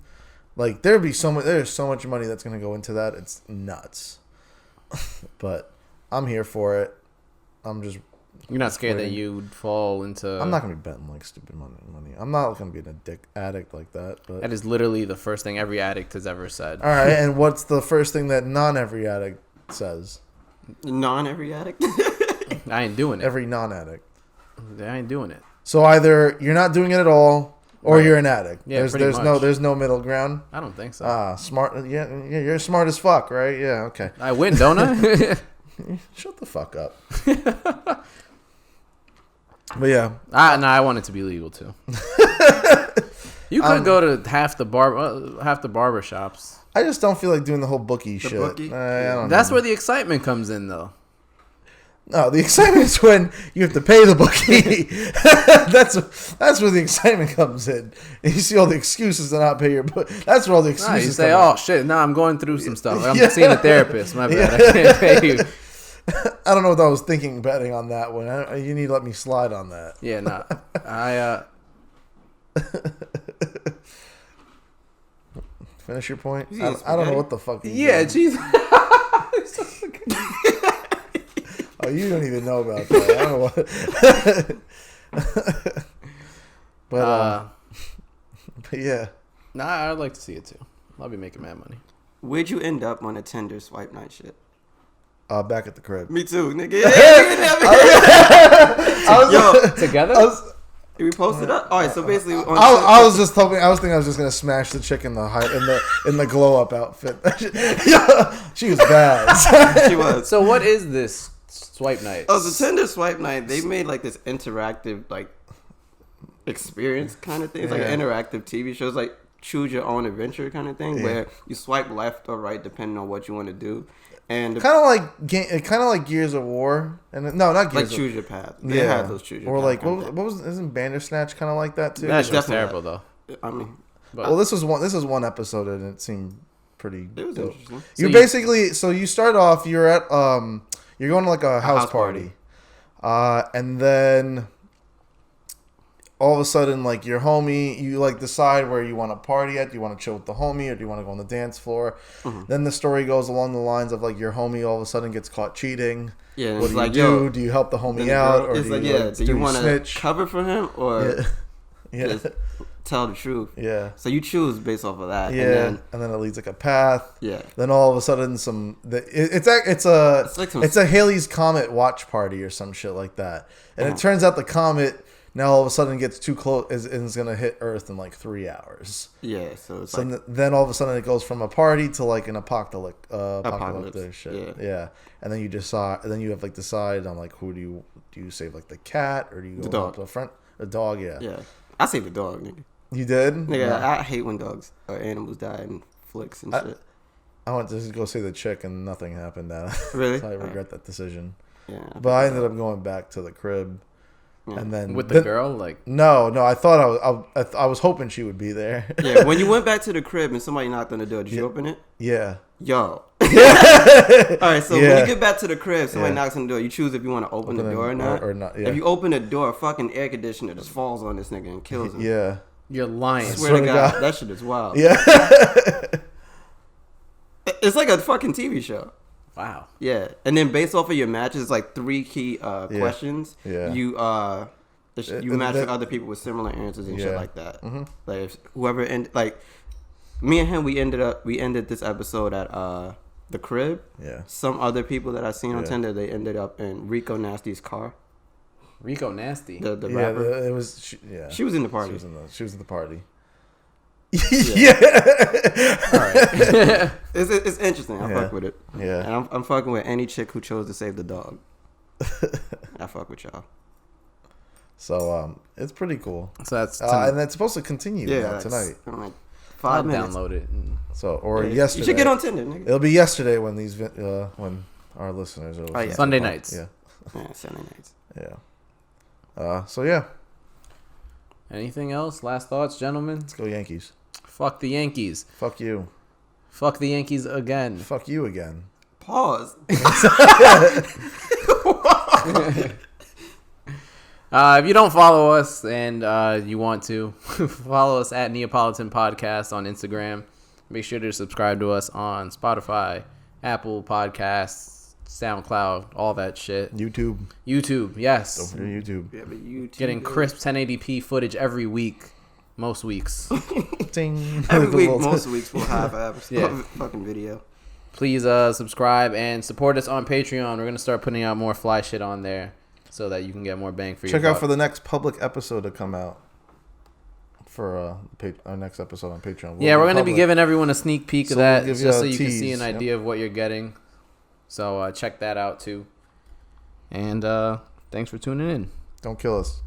Like there's so much money that's gonna go into that. It's nuts, but I'm here for it. You're not scared that you'd fall into... I'm not going to be betting like stupid money. I'm not going to be an addict like that. But that is literally the first thing every addict has ever said. All right, and what's the first thing that every addict says? Every addict? I ain't doing it. Every non-addict. I ain't doing it. So either you're not doing it at all, or you're an addict. Yeah, there's no middle ground. I don't think so. Smart. Yeah, you're smart as fuck, right? Yeah, okay. I win, don't I? Shut the fuck up. But yeah, I want it to be legal too. You could go to half the barber shops. I just don't feel like doing the whole bookie shit. Bookie? I don't That's know. where the excitement comes in, though. No, the excitement is when you have to pay the bookie. That's where the excitement comes in. And you see all the excuses to not pay your book. That's where all the excuses. You say, come "Oh shit, I'm going through some stuff. I'm seeing a therapist. My bad, I can't pay you." I don't know what I was thinking betting on that one. You need to let me slide on that. Yeah, nah. Finish your point? I don't know what the fuck. Jeez. Oh, you don't even know about that. I don't know what. But yeah. Nah, I'd like to see it too. I'll be making mad money. Where'd you end up on a Tinder swipe night shit? Back at the crib. Me too, nigga. Together? Did we post it up? All right, so basically, I was thinking I was just gonna smash the chick in the glow up outfit. She was bad. She was. So what is this swipe night? Oh, the Tinder swipe night. They made like this interactive like experience kind of thing. It's like an interactive TV show. It's like choose your own adventure kind of thing where you swipe left or right depending on what you want to do. And kind of like Gears of War, and no, not Gears. Like choose your path. They had those choose your or path. like what was isn't Bandersnatch kind of like that too? That's just terrible though. I mean, well, this was one episode, and it seemed pretty. It was dope. Interesting. So you start off. You're at you're going to like a house party, and then all of a sudden, like your homie, you like decide where you want to party at. Do you want to chill with the homie, or do you want to go on the dance floor? Mm-hmm. Then the story goes along the lines of like your homie all of a sudden gets caught cheating. Yeah, what do you do? Do you help the homie out, or do you want to cover for him, or just tell the truth? Yeah. So you choose based off of that. Yeah, and then it leads like a path. Yeah. Then all of a sudden, it's a Halley's Comet watch party or some shit like that, and it turns out the comet. Now all of a sudden it gets too close and is going to hit Earth in like 3 hours. Yeah, so then all of a sudden it goes from a party to like an apocalyptic shit. Yeah. And then you decide. And then you have like decide on like who do you save like the cat or do you go up to the front? The dog, yeah. Yeah, I saved the dog, nigga. You did? Nigga, I hate when dogs or animals die in flicks and shit. I went to go see the chick and nothing happened. Really? So I regret that decision. Yeah. But I ended up going back to the crib. Yeah. And then with the girl, like no, I thought I was hoping she would be there. Yeah, when you went back to the crib and somebody knocked on the door, did you open it? Yeah. Yo. All right, so when you get back to the crib, somebody knocks on the door. You choose if you want to open the door or not. Or not. Yeah. If you open the door, fucking air conditioner just falls on this nigga and kills him. Yeah. You're lying. I swear to God, that shit is wild. Yeah. It's like a fucking TV show. Wow. Yeah, and then based off of your matches, it's like 3 key questions. Yeah. You match with other people with similar answers and shit like that. Mm-hmm. Like if whoever like me and him, we ended this episode at the crib. Yeah. Some other people that I seen on Tinder, they ended up in Rico Nasty's car. Rico Nasty. The rapper. It was. She was in the party. She was in the party. Yeah. All right. It's interesting. I fuck with it. Yeah. And I'm fucking with any chick who chose to save the dog. I fuck with y'all. So it's pretty cool. So that's and that's supposed to continue tonight. I'm like I'll 5 minutes. download it. So yesterday. You should get on Tinder, nigga. It'll be yesterday when these when our listeners are listening. Sunday nights. Yeah. Yeah, Sunday nights. Yeah. So yeah. Anything else? Last thoughts, gentlemen? Let's go Yankees. Fuck the Yankees. Fuck you. Fuck the Yankees again. Fuck you again. Pause. If you don't follow us and you want to, follow us at Neapolitan Podcast on Instagram. Make sure to subscribe to us on Spotify, Apple Podcasts, SoundCloud, all that shit. YouTube, yes. Don't forget YouTube. Yeah, but YouTube Getting crisp 1080p footage every week. Most weeks. Ding. Every week, most weeks we'll have a fucking video. Please subscribe and support us on Patreon. We're going to start putting out more fly shit on there so that you can get more bang for your buck. Check out for the next public episode to come out for our next episode on Patreon. We're going to be giving everyone a sneak peek of that just so you can tease. see an idea of what you're getting. So check that out too. And thanks for tuning in. Don't kill us.